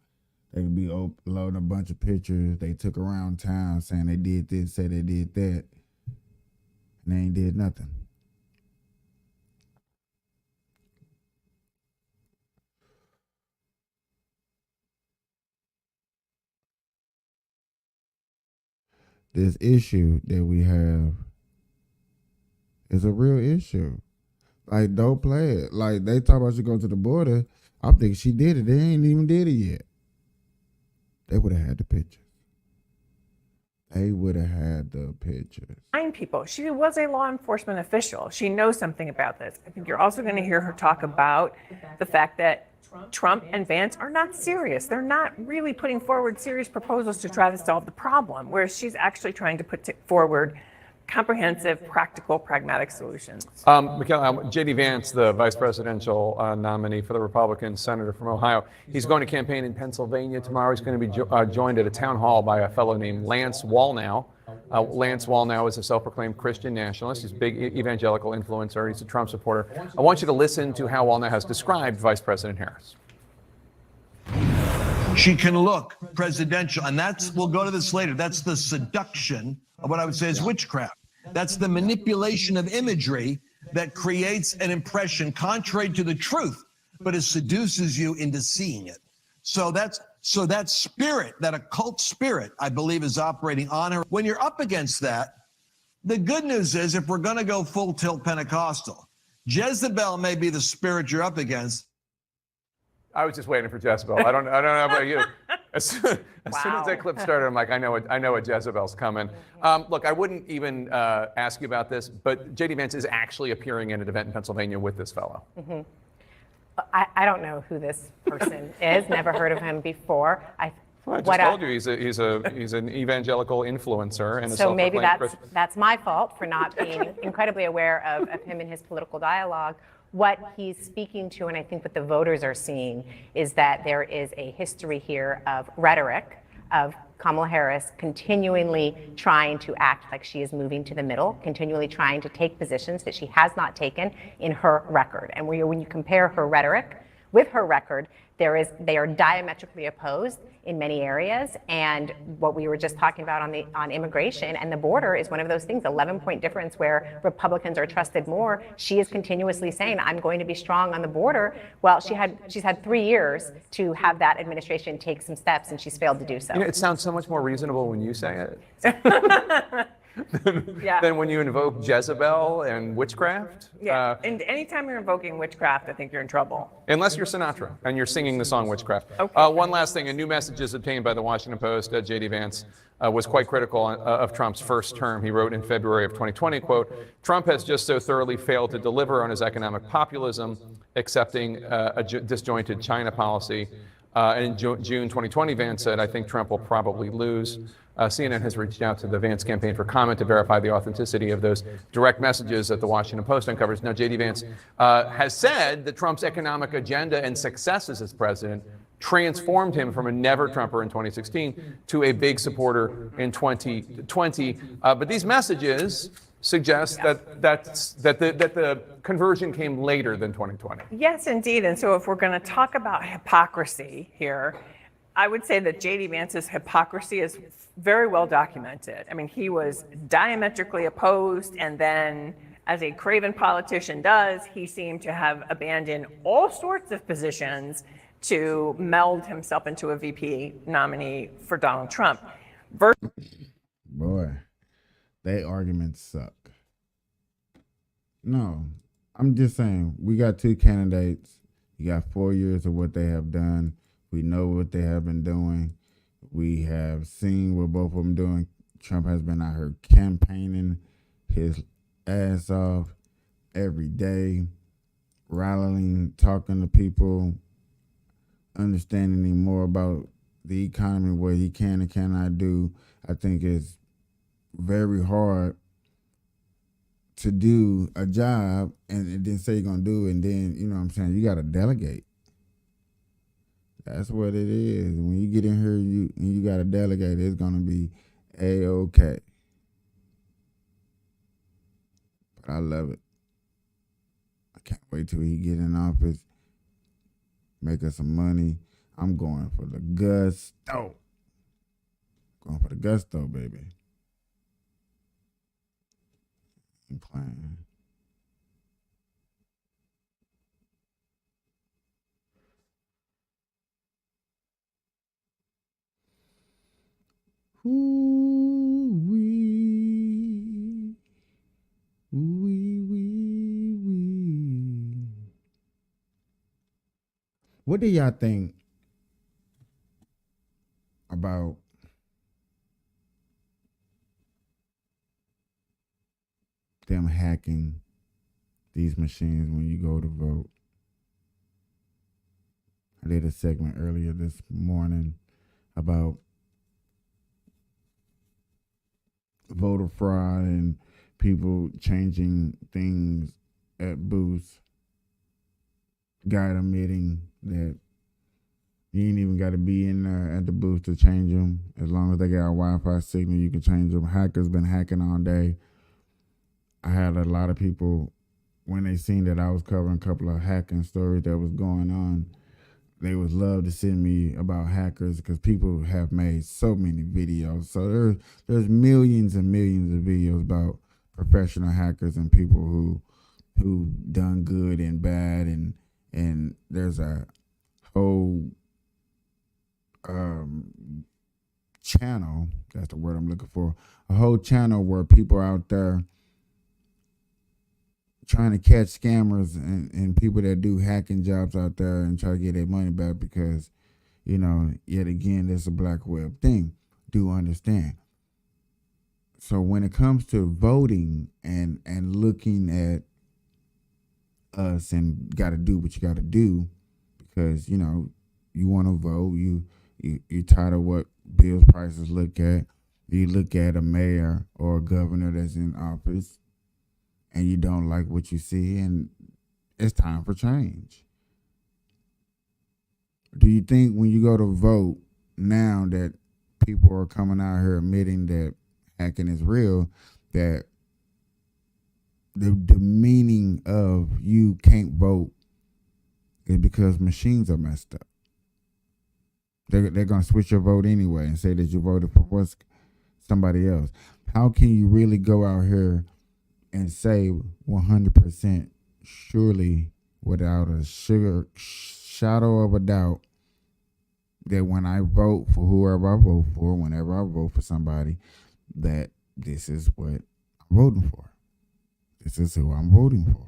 They could be loading a bunch of pictures they took around town saying they did this, say they did that, and they ain't did nothing. This issue that we have is a real issue. Like, don't play it. Like, they talk about you go to the border. I'm thinking she did it. They ain't even did it yet. They would have had the pictures. They would have had the pictures. People. She was a law enforcement official. She knows something about this. I think you're also going to hear her talk about the fact that Trump and Vance are not serious. They're not really putting forward serious proposals to try to solve the problem, whereas she's actually trying to put forward comprehensive, practical, pragmatic solutions. J.D. Vance, the vice presidential nominee for the Republican senator from Ohio, he's going to campaign in Pennsylvania tomorrow. He's going to be joined at a town hall by a fellow named Lance Wallnau. Lance Wallnau is a self-proclaimed Christian nationalist. He's a big evangelical influencer. He's a Trump supporter. I want you to listen to how Wallnau has described Vice President Harris. She can look presidential, and we'll go to this later. That's the seduction of what I would say is witchcraft. That's the manipulation of imagery that creates an impression contrary to the truth, but it seduces you into seeing it. So that spirit, that occult spirit, I believe is operating on her. When you're up against that, the good news is if we're going to go full tilt Pentecostal, Jezebel may be the spirit you're up against. I was just waiting for Jezebel. I don't know about you. As soon as that clip started, I'm like, I know a Jezebel's coming. Look, I wouldn't even ask you about this, but J.D. Vance is actually appearing at an event in Pennsylvania with this fellow. Mm-hmm. I don't know who this person is. Never heard of him before. I just told you he's an evangelical influencer and a so maybe Christian. That's my fault for not being incredibly aware of him and his political dialogue. What he's speaking to, and I think what the voters are seeing, is that there is a history here of rhetoric, of Kamala Harris continually trying to act like she is moving to the middle, continually trying to take positions that she has not taken in her record. And when you compare her rhetoric with her record, they are diametrically opposed in many areas. And what we were just talking about on immigration and the border is one of those things, 11-point difference where Republicans are trusted more. She is continuously saying, I'm going to be strong on the border. Well, she's had 3 years to have that administration take some steps, and she's failed to do so. It sounds so much more reasonable when you say it. Than when you invoke Jezebel and witchcraft. Yeah, and anytime you're invoking witchcraft, I think you're in trouble. Unless you're Sinatra and you're singing the song Witchcraft. Okay. One last thing, a new message is obtained by the Washington Post. J.D. Vance was quite critical of Trump's first term. He wrote in February of 2020, quote, Trump has just so thoroughly failed to deliver on his economic populism, accepting a disjointed China policy. And in June 2020, Vance said, I think Trump will probably lose. CNN has reached out to the Vance campaign for comment to verify the authenticity of those direct messages that the Washington Post uncovers. Now, J.D. Vance has said that Trump's economic agenda and successes as president transformed him from a never-Trumper in 2016 to a big supporter in 2020. But these messages suggests that the conversion came later than 2020. Yes, indeed. And so if we're going to talk about hypocrisy here, I would say that J.D. Vance's hypocrisy is very well documented. I mean, he was diametrically opposed, and then, as a craven politician does, he seemed to have abandoned all sorts of positions to meld himself into a VP nominee for Donald Trump. Boy, they arguments suck. No, I'm just saying, we got two candidates. You got 4 years of what they have done. We know what they have been doing. We have seen what both of them doing. Trump has been out here campaigning his ass off every day, rallying, talking to people, understanding more about the economy, what he can and cannot do. I think it's very hard to do a job and then say you're going to do it, and then, you know what I'm saying, you got to delegate. That's what it is. When you get in here you got to delegate, it's going to be A-okay. But I love it. I can't wait till he get in office, make us some money. I'm going for the gusto. Going for the gusto, baby. I'm playing. Ooh-wee. Ooh-wee-wee-wee. What do y'all think about them hacking these machines when you go to vote? I did a segment earlier this morning about voter fraud and people changing things at booths. Guy admitting that you ain't even got to be in there at the booth to change them. As long as they got a Wi-Fi signal, you can change them. Hackers been hacking all day. I had a lot of people, when they seen that I was covering a couple of hacking stories that was going on, they would love to send me about hackers because people have made so many videos. So there's millions and millions of videos about professional hackers and people who done good and bad, and there's a whole channel, that's the word I'm looking for, a whole channel where people are out there trying to catch scammers and people that do hacking jobs out there and try to get their money back because, you know, yet again, there's a black web thing. Do understand. So when it comes to voting and looking at us and got to do what you got to do because, you know, you want to vote, you're tired of what bills prices look at. You look at a mayor or a governor that's in office and you don't like what you see, and it's time for change. Do you think when you go to vote now that people are coming out here admitting that hacking is real, that the meaning of you can't vote is because machines are messed up? They're going to switch your vote anyway and say that you voted for somebody else. How can you really go out here and say 100% surely without a shadow of a doubt that when I vote for whoever I vote for, whenever I vote for somebody, that this is what I'm voting for? This is who I'm voting for.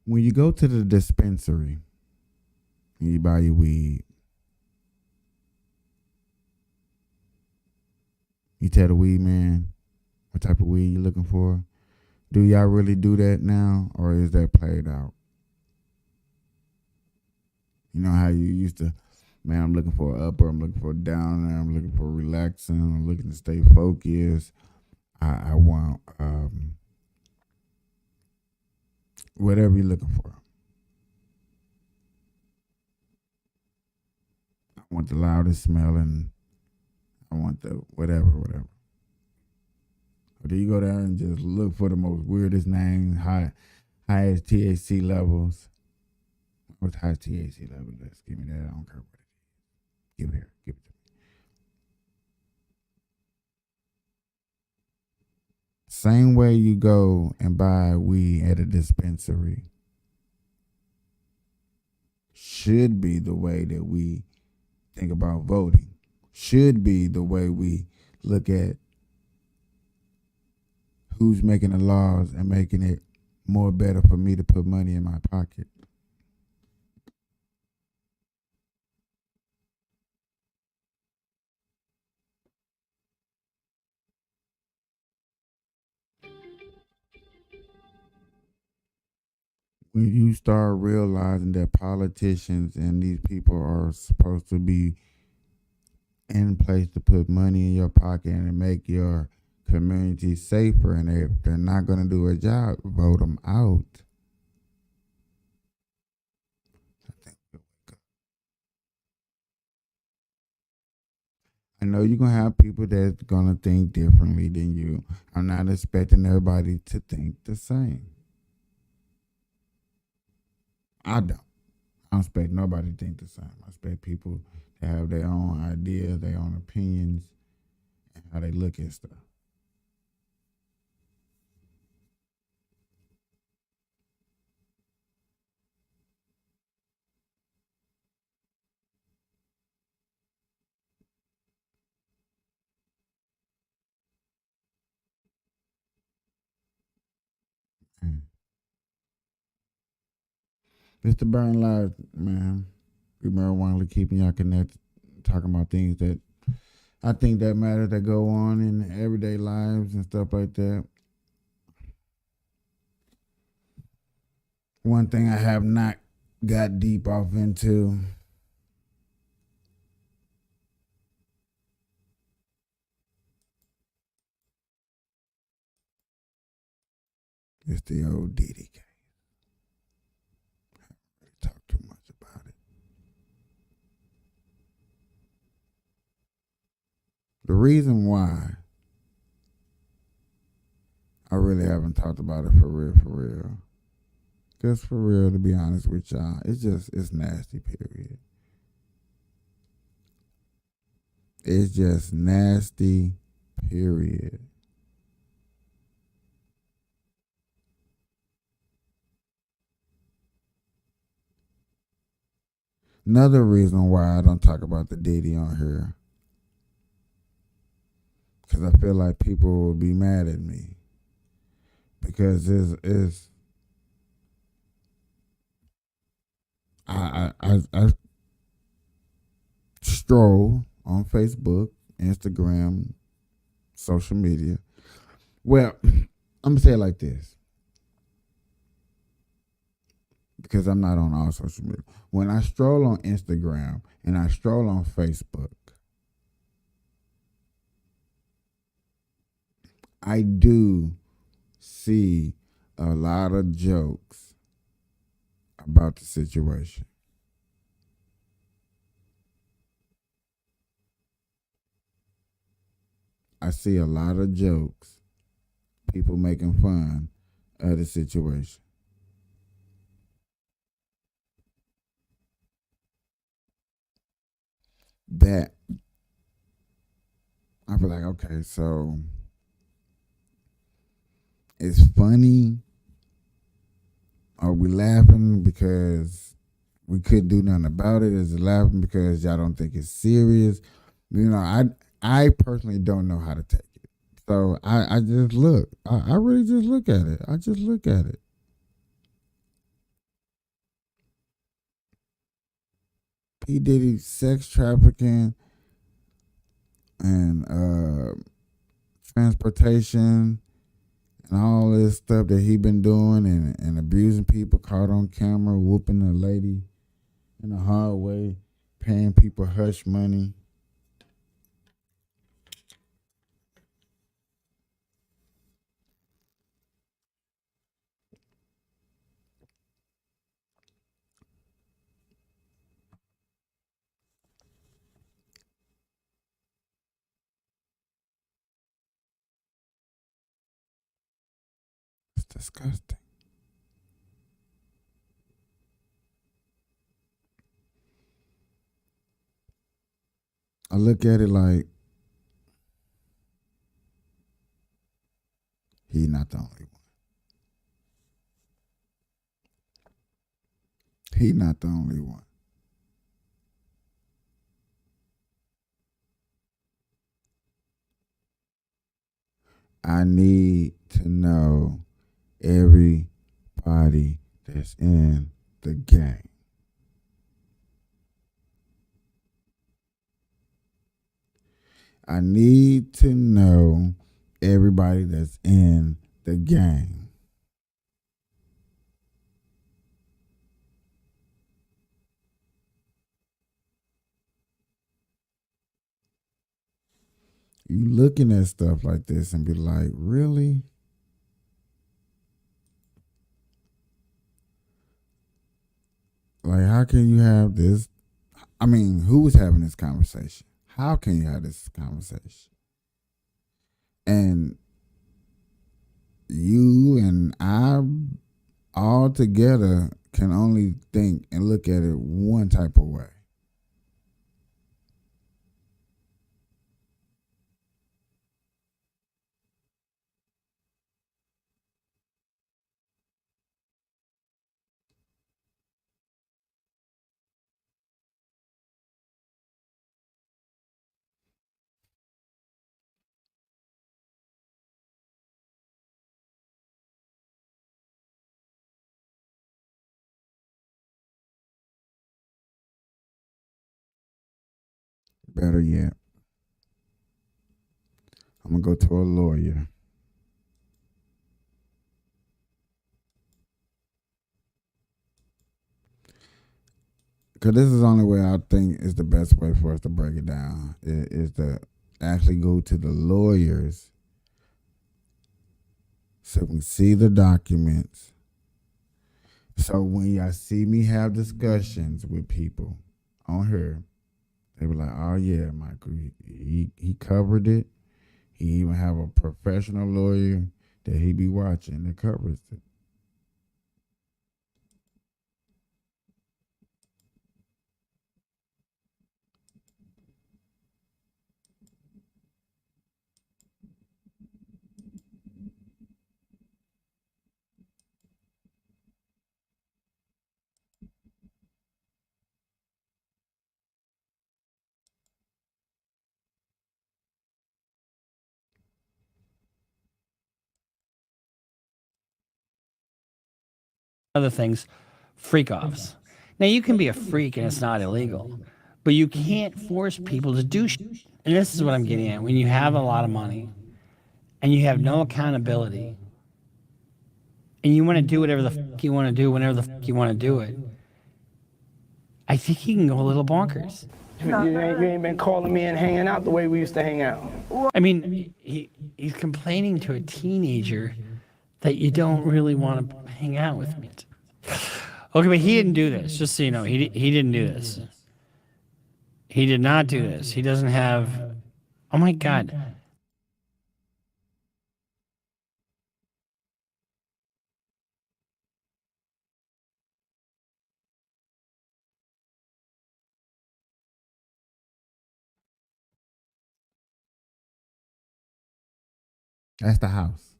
When you go to the dispensary and you buy your weed, you tell the weed man what type of weed you're looking for. Do y'all really do that now, or is that played out? You know how you used to man, I'm looking for an upper, I'm looking for a downer, I'm looking for relaxing, I'm looking to stay focused. I want whatever you're looking for. I want the loudest smelling. I want the whatever. Or do you go there and just look for the most weirdest name, highest THC levels? What's highest THC level? Let's give me that. I don't care what it is. Give it here. Give it to me. Same way you go and buy weed at a dispensary should be the way that we think about voting. Should be the way we look at who's making the laws and making it more better for me to put money in my pocket. When you start realizing that politicians and these people are supposed to be in place to put money in your pocket and make your community safer, and if they're not going to do a job, vote them out. I know you're going to have people that's going to think differently than you. I'm not expecting everybody to think the same. I don't expect nobody to think the same. I expect people to have their own ideas, their own opinions, and how they look at stuff. It's the burn lives, man. We marijuana keeping y'all connected, talking about things that I think that matter, that go on in everyday lives and stuff like that. One thing I have not got deep off into is the old Diddy case. Talk too much about it. The reason why I really haven't talked about it for real. Just for real, to be honest with y'all, it's nasty, period. It's just nasty, period. Another reason why I don't talk about the Diddy on here, because I feel like people will be mad at me. Because I stroll on Facebook, Instagram, social media. Well, I'm gonna say it like this, because I'm not on all social media. When I stroll on Instagram and I stroll on Facebook, I do see a lot of jokes about the situation. I see a lot of jokes, people making fun of the situation. That I feel like, okay, so it's funny. Are we laughing because we couldn't do nothing about it? Is it laughing because y'all don't think it's serious? You know, I personally don't know how to take it. So I just look. I really just look at it. I just look at it. P. Diddy sex trafficking and transportation and all this stuff that he been doing and abusing people, caught on camera, whooping a lady in the hallway, paying people hush money. It's disgusting. I look at it like he's not the only one. He's not the only one. I need to know everybody that's in the game. I need to know everybody that's in the game. You looking at stuff like this and be like, really? Like, how can you have this? I mean, who was having this conversation? How can you have this conversation? And you and I all together can only think and look at it one type of way. Better yet, I'm going to go to a lawyer. Because this is the only way I think is the best way for us to break it down, is to actually go to the lawyers so we can see the documents. So when y'all see me have discussions with people on here, they were like, oh yeah, Michael, he covered it. He even have a professional lawyer that he be watching that covers it. Other things, freak offs. Now, you can be a freak and it's not illegal, but you can't force people to do shit. And this is what I'm getting at. When you have a lot of money and you have no accountability and you want to do whatever the fuck you want to do whenever the fuck you want to do it, I think you can go a little bonkers. You ain't been calling me and hanging out the way we used to hang out. I mean, he's complaining to a teenager that you don't really want to hang out with me. Okay, but he didn't do this. Just so you know, he didn't do this. He did not do this. He doesn't have. Oh my God. That's the house.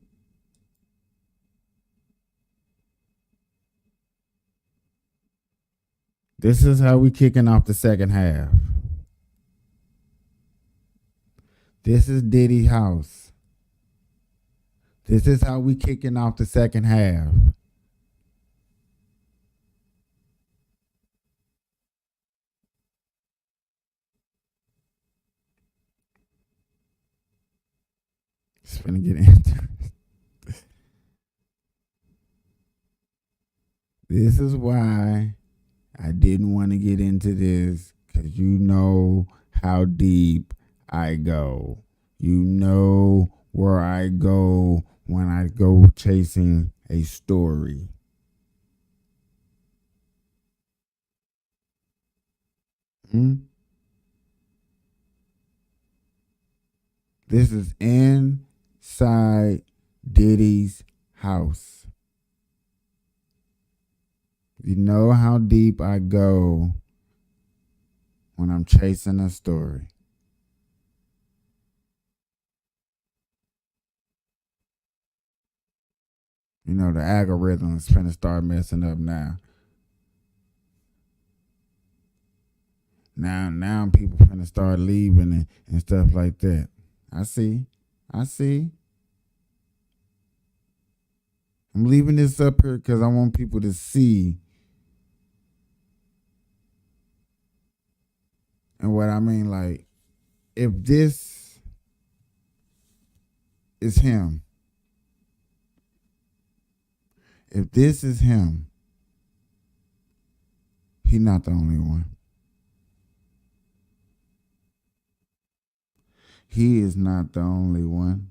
This is how we kicking off the second half. This is Diddy's house. This is how we kicking off the second half. It's gonna get into it. This is why I didn't want to get into this 'cause you know how deep I go. You know where I go when I go chasing a story. This is inside Diddy's house. You know how deep I go when I'm chasing a story. You know, the algorithm is finna start messing up now. Now people finna start leaving and stuff like that. I see. I'm leaving this up here because I want people to see. And what I mean, like, if this is him, if this is him, he's not the only one. He is not the only one.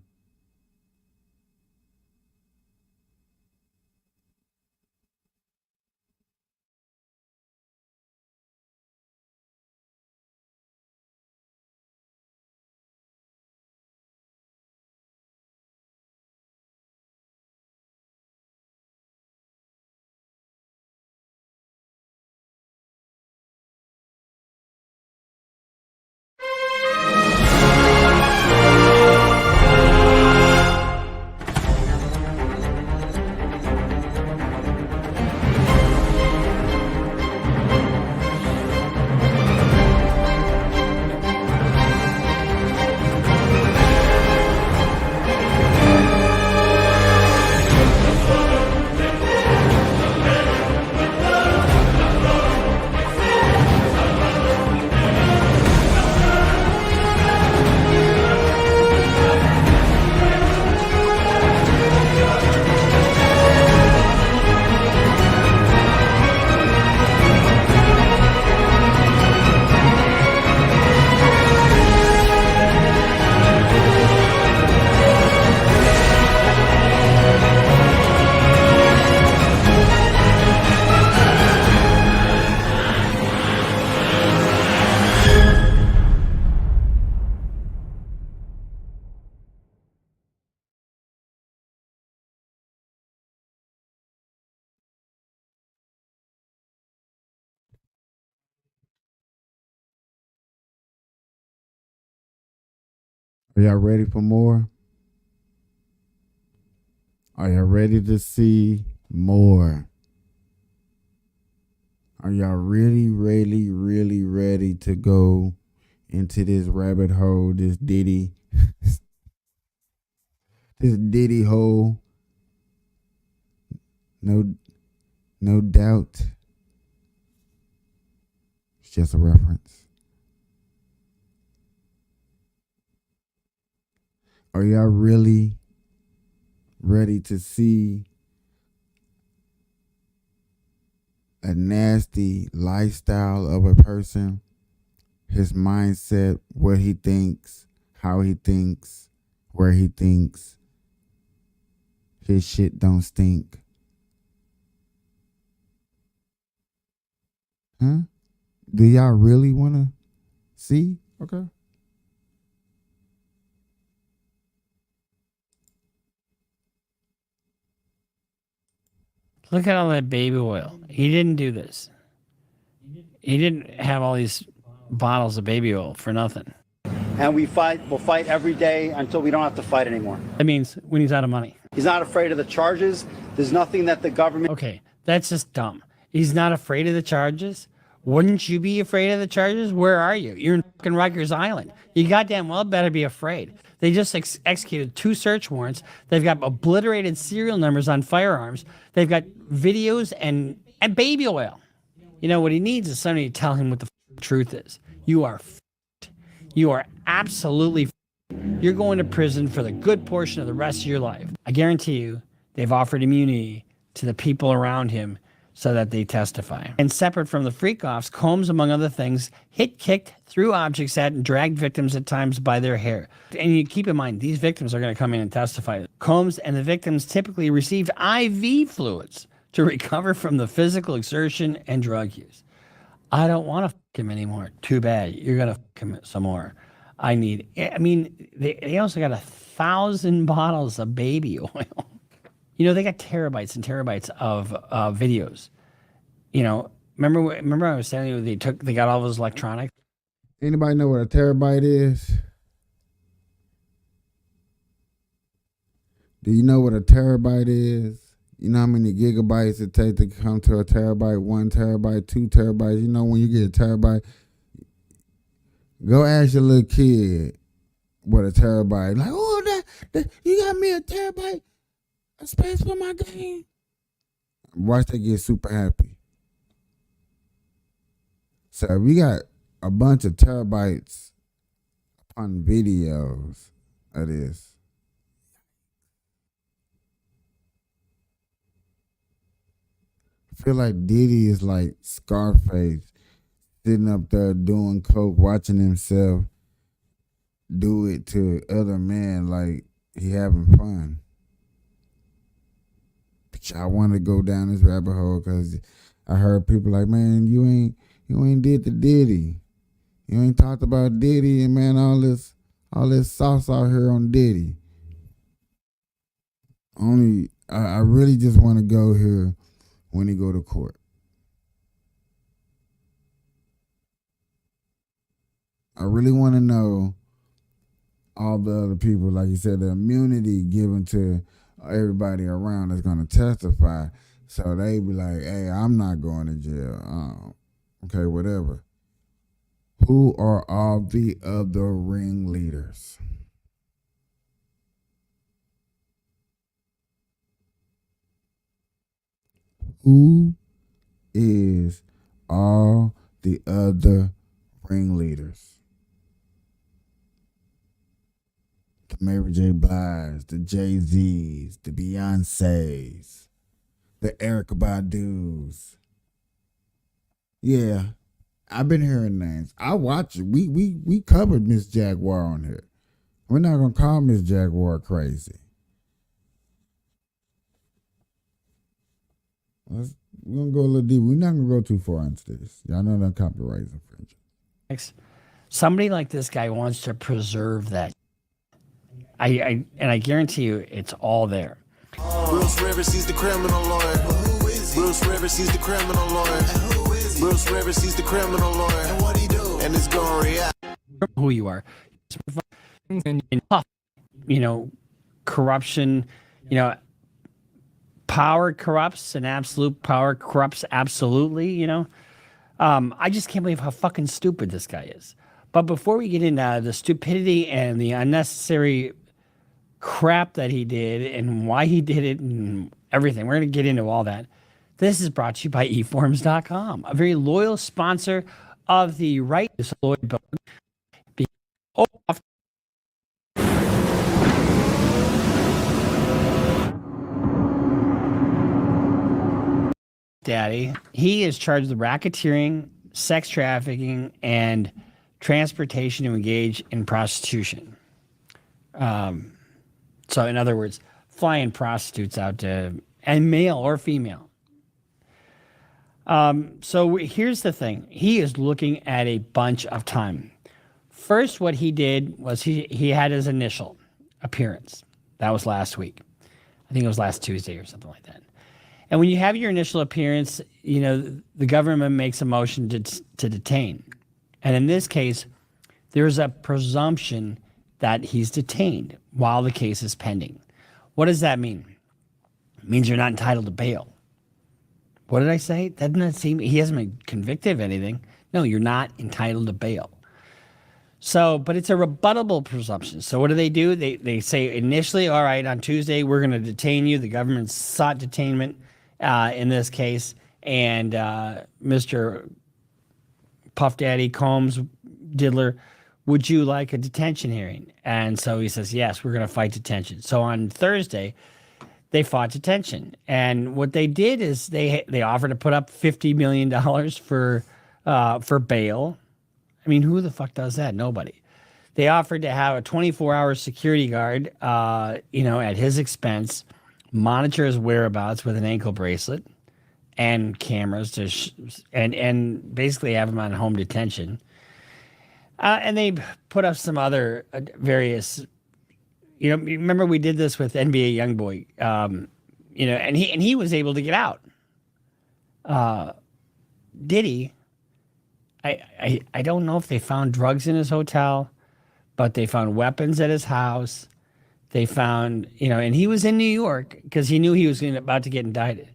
Are y'all ready for more? Are y'all ready to see more? Are y'all really ready to go into this rabbit hole, this Diddy, this Diddy hole? No doubt. It's just a reference. Are y'all really ready to see a nasty lifestyle of a person? His mindset, what he thinks, how he thinks, where he thinks. His shit don't stink. Huh? Do y'all really want to see? Okay. Look at all that baby oil. He didn't do this. He didn't have all these bottles of baby oil for nothing. And we'll fight every day until we don't have to fight anymore. That means when he's out of money. He's not afraid of the charges. There's nothing that the government... Okay, that's just dumb. He's not afraid of the charges? Wouldn't you be afraid of the charges? Where are you? You're in fucking Rikers Island. You goddamn well better be afraid. They just executed 2 search warrants. They've got obliterated serial numbers on firearms. They've got videos and baby oil. You know, what he needs is somebody to tell him what the truth is. You are f***ed. You are absolutely f***ed. You're going to prison for the good portion of the rest of your life. I guarantee you, they've offered immunity to the people around him so that they testify. And separate from the freak-offs, Combs, among other things, hit, kicked, threw objects at, and dragged victims at times by their hair. And you keep in mind, these victims are going to come in and testify. Combs and the victims typically received IV fluids to recover from the physical exertion and drug use. I don't want to fuck him anymore. Too bad. You're going to fuck him some more. They also got 1,000 bottles of baby oil. They got terabytes and terabytes of videos. Remember I was telling you they got all those electronics? Anybody know what a terabyte is? Do you know what a terabyte is? You know how many gigabytes it takes to come to a terabyte, 1 terabyte, 2 terabytes? You know when you get a terabyte? Go ask your little kid what a terabyte. Like, oh, that you got me a terabyte of space for my game? Watch they get super happy. So we got a bunch of terabytes upon videos of this. I feel like Diddy is like Scarface, sitting up there doing coke, watching himself do it to other men like he having fun. But I want to go down this rabbit hole because I heard people like, man, you ain't did the Diddy. You ain't talked about Diddy and man, all this sauce out here on Diddy. I really just want to go here when he go to court. I really want to know all the other people, like you said, the immunity given to everybody around that's going to testify. So they be like, hey, I'm not going to jail. Okay, whatever. Who are all the other ringleaders? Who is all the other ringleaders? The Mary J. Blige, the Jay-Z's, the Beyoncés, the Erykah Badu's. Yeah, I've been hearing names. I watch it. We covered Miss Jaguar on here. We're not gonna call Miss Jaguar crazy. We're gonna go a little deep. We're not gonna go too far into this. Y'all know that copyright infringement. Somebody like this guy wants to preserve that. I guarantee you, it's all there. Bruce Rivers, he's the criminal lawyer. Bruce Rivers, he's the criminal lawyer. Bruce Rivers, he's the criminal lawyer. And what he do? And it's gonna react. Who you are, corruption, power corrupts and absolute power corrupts absolutely, I just can't believe how fucking stupid this guy is. But before we get into the stupidity and the unnecessary crap that he did and why he did it and everything, we're going to get into all that. This is brought to you by eForms.com, a very loyal sponsor of the Right to Lloyd Blog. Daddy, he is charged with racketeering, sex trafficking, and transportation to engage in prostitution. So in other words, flying prostitutes out to, and male or female. So here's the thing. He is looking at a bunch of time. First, what he did was he had his initial appearance. That was last week. I think it was last Tuesday or something like that. And when you have your initial appearance, the government makes a motion to detain. And in this case, there's a presumption that he's detained while the case is pending. What does that mean? It means you're not entitled to bail. What did I say? Doesn't that seem, he hasn't been convicted of anything. No, you're not entitled to bail. So, but it's a rebuttable presumption. So what do? They say initially, all right, on Tuesday, we're going to detain you. The government sought detainment in this case. And Mr. Puff Daddy Combs Diddler, would you like a detention hearing? And so he says, yes, we're going to fight detention. So on Thursday, they fought detention. And what they did is they offered to put up $50 million for bail. I mean, who the fuck does that? Nobody. They offered to have a 24-hour security guard, at his expense, monitor his whereabouts with an ankle bracelet and cameras and basically have him on home detention. And they put up some other various. Remember we did this with NBA YoungBoy, and he was able to get out. Diddy, I don't know if they found drugs in his hotel, but they found weapons at his house. They found, and he was in New York because he knew he was about to get indicted.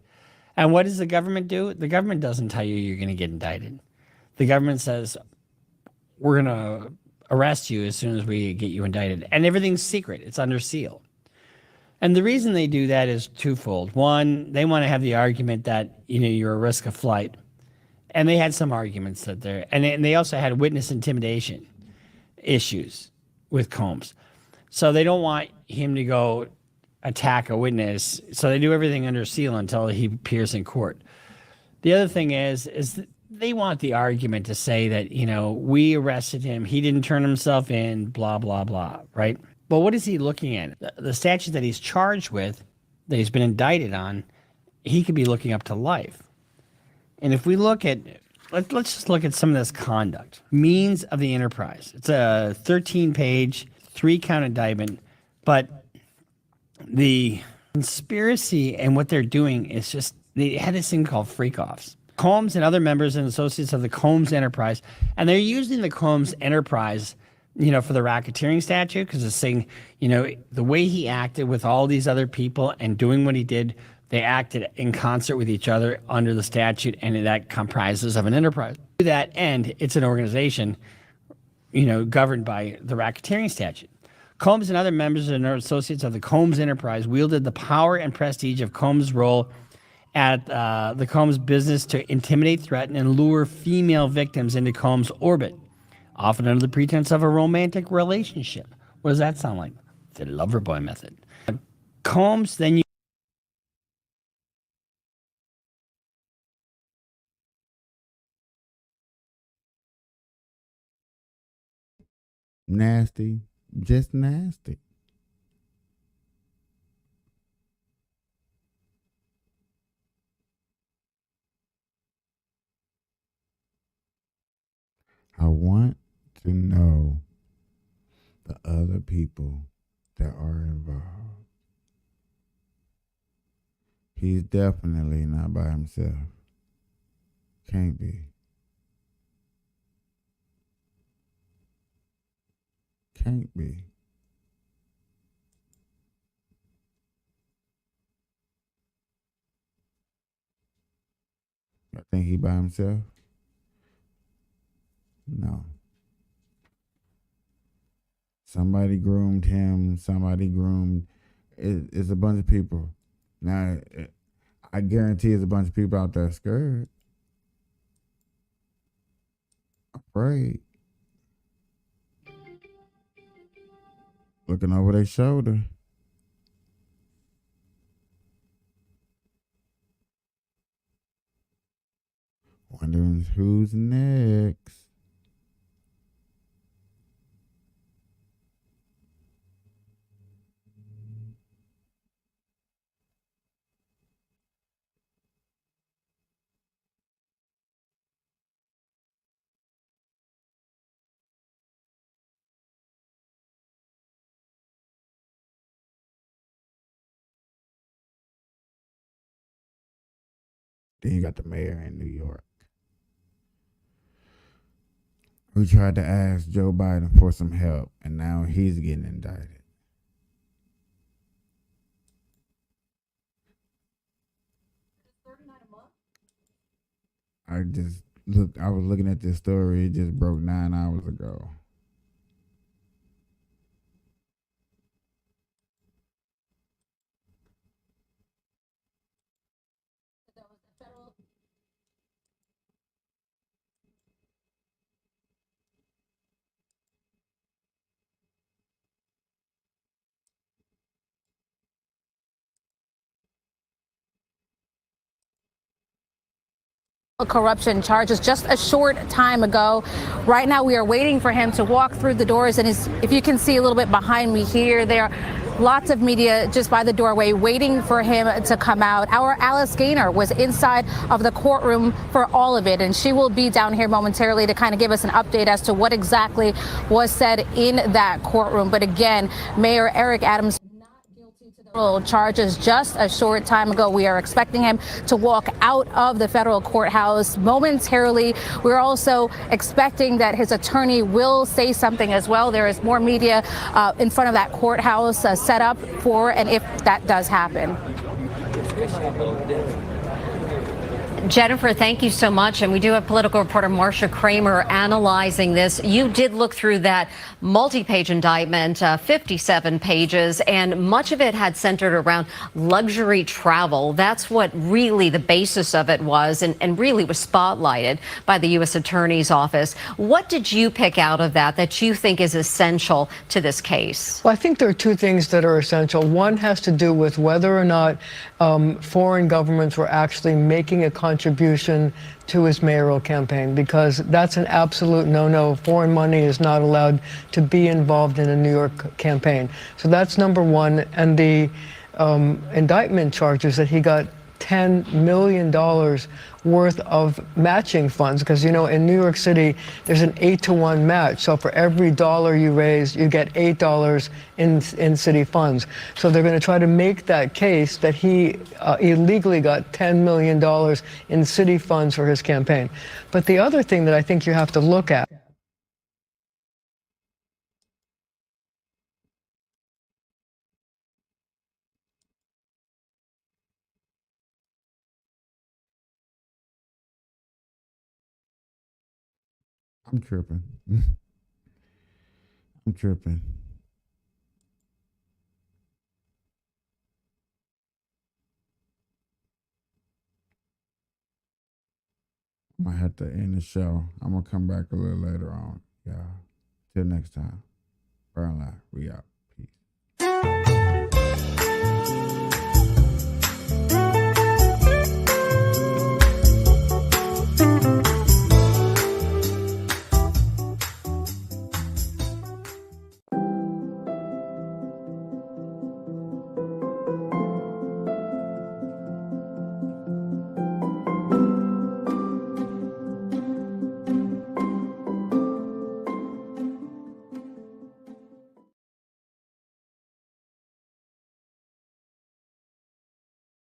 And what does the government do? The government doesn't tell you you're going to get indicted. The government says, we're going to arrest you as soon as we get you indicted. And everything's secret. It's under seal. And the reason they do that is twofold. One, they want to have the argument that, you're a risk of flight. And they had some arguments that and they also had witness intimidation issues with Combs. So they don't want him to go attack a witness. So they do everything under seal until he appears in court. The other thing is they want the argument to say that, we arrested him. He didn't turn himself in, blah, blah, blah, right? But what is he looking at? The statute that he's charged with, that he's been indicted on, he could be looking up to life. And if we look at, let's just look at some of this conduct. Means of the enterprise. It's a 13-page, 3-count indictment, but the conspiracy and what they're doing is just, they had this thing called freak-offs. Combs and other members and associates of the Combs Enterprise, and they're using the Combs Enterprise, for the racketeering statute, because it's saying, the way he acted with all these other people and doing what he did, they acted in concert with each other under the statute, and that comprises of an enterprise. To that end, it's an organization, governed by the racketeering statute. Combs and other members and associates of the Combs Enterprise wielded the power and prestige of Combs' role at the Combs business to intimidate, threaten, and lure female victims into Combs' orbit, often under the pretense of a romantic relationship. What does that sound like? The lover boy method. Combs then nasty, just nasty. I want to know the other people that are involved. He's definitely not by himself. Can't be. Can't be. I think he by himself? No. Somebody groomed him. Somebody groomed. It's a bunch of people. Now, I guarantee there's a bunch of people out there scared. Afraid. Looking over their shoulder. Wondering who's next. Then you got the mayor in New York, who tried to ask Joe Biden for some help, and now he's getting indicted. I was looking at this story, it just broke 9 hours ago. corruption charges just a short time ago. Right now, we are waiting for him to walk through the doors. And if you can see a little bit behind me here, there are lots of media just by the doorway waiting for him to come out. Our Alice Gaynor was inside of the courtroom for all of it, and she will be down here momentarily to kind of give us an update as to what exactly was said in that courtroom. But again, Mayor Eric Adams charges just a short time ago. We are expecting him to walk out of the federal courthouse momentarily. We're also expecting that his attorney will say something as well. There is more media in front of that courthouse set up for, and if that does happen. Jennifer, thank you so much. And we do have political reporter Marcia Kramer analyzing this. You did look through that multi-page indictment, 57 pages, and much of it had centered around luxury travel. That's what really the basis of it was, and really was spotlighted by the U.S. Attorney's Office. What did you pick out of that you think is essential to this case? Well, I think there are two things that are essential. One has to do with whether or not foreign governments were actually making a contribution to his mayoral campaign, because that's an absolute no-no. Foreign money is not allowed to be involved in a New York campaign. So that's number one. And the indictment charges that he got $10 million worth of matching funds, because, you know, in New York City, there's an 8-to-1 match. So for every dollar you raise, you get $8 in city funds. So they're going to try to make that case that he illegally got $10 million in city funds for his campaign. But the other thing that I think you have to look at I'm tripping. I'm tripping. I might have to end the show. I'm gonna come back a little later on. Yeah. Till next time. Burn Live. We out.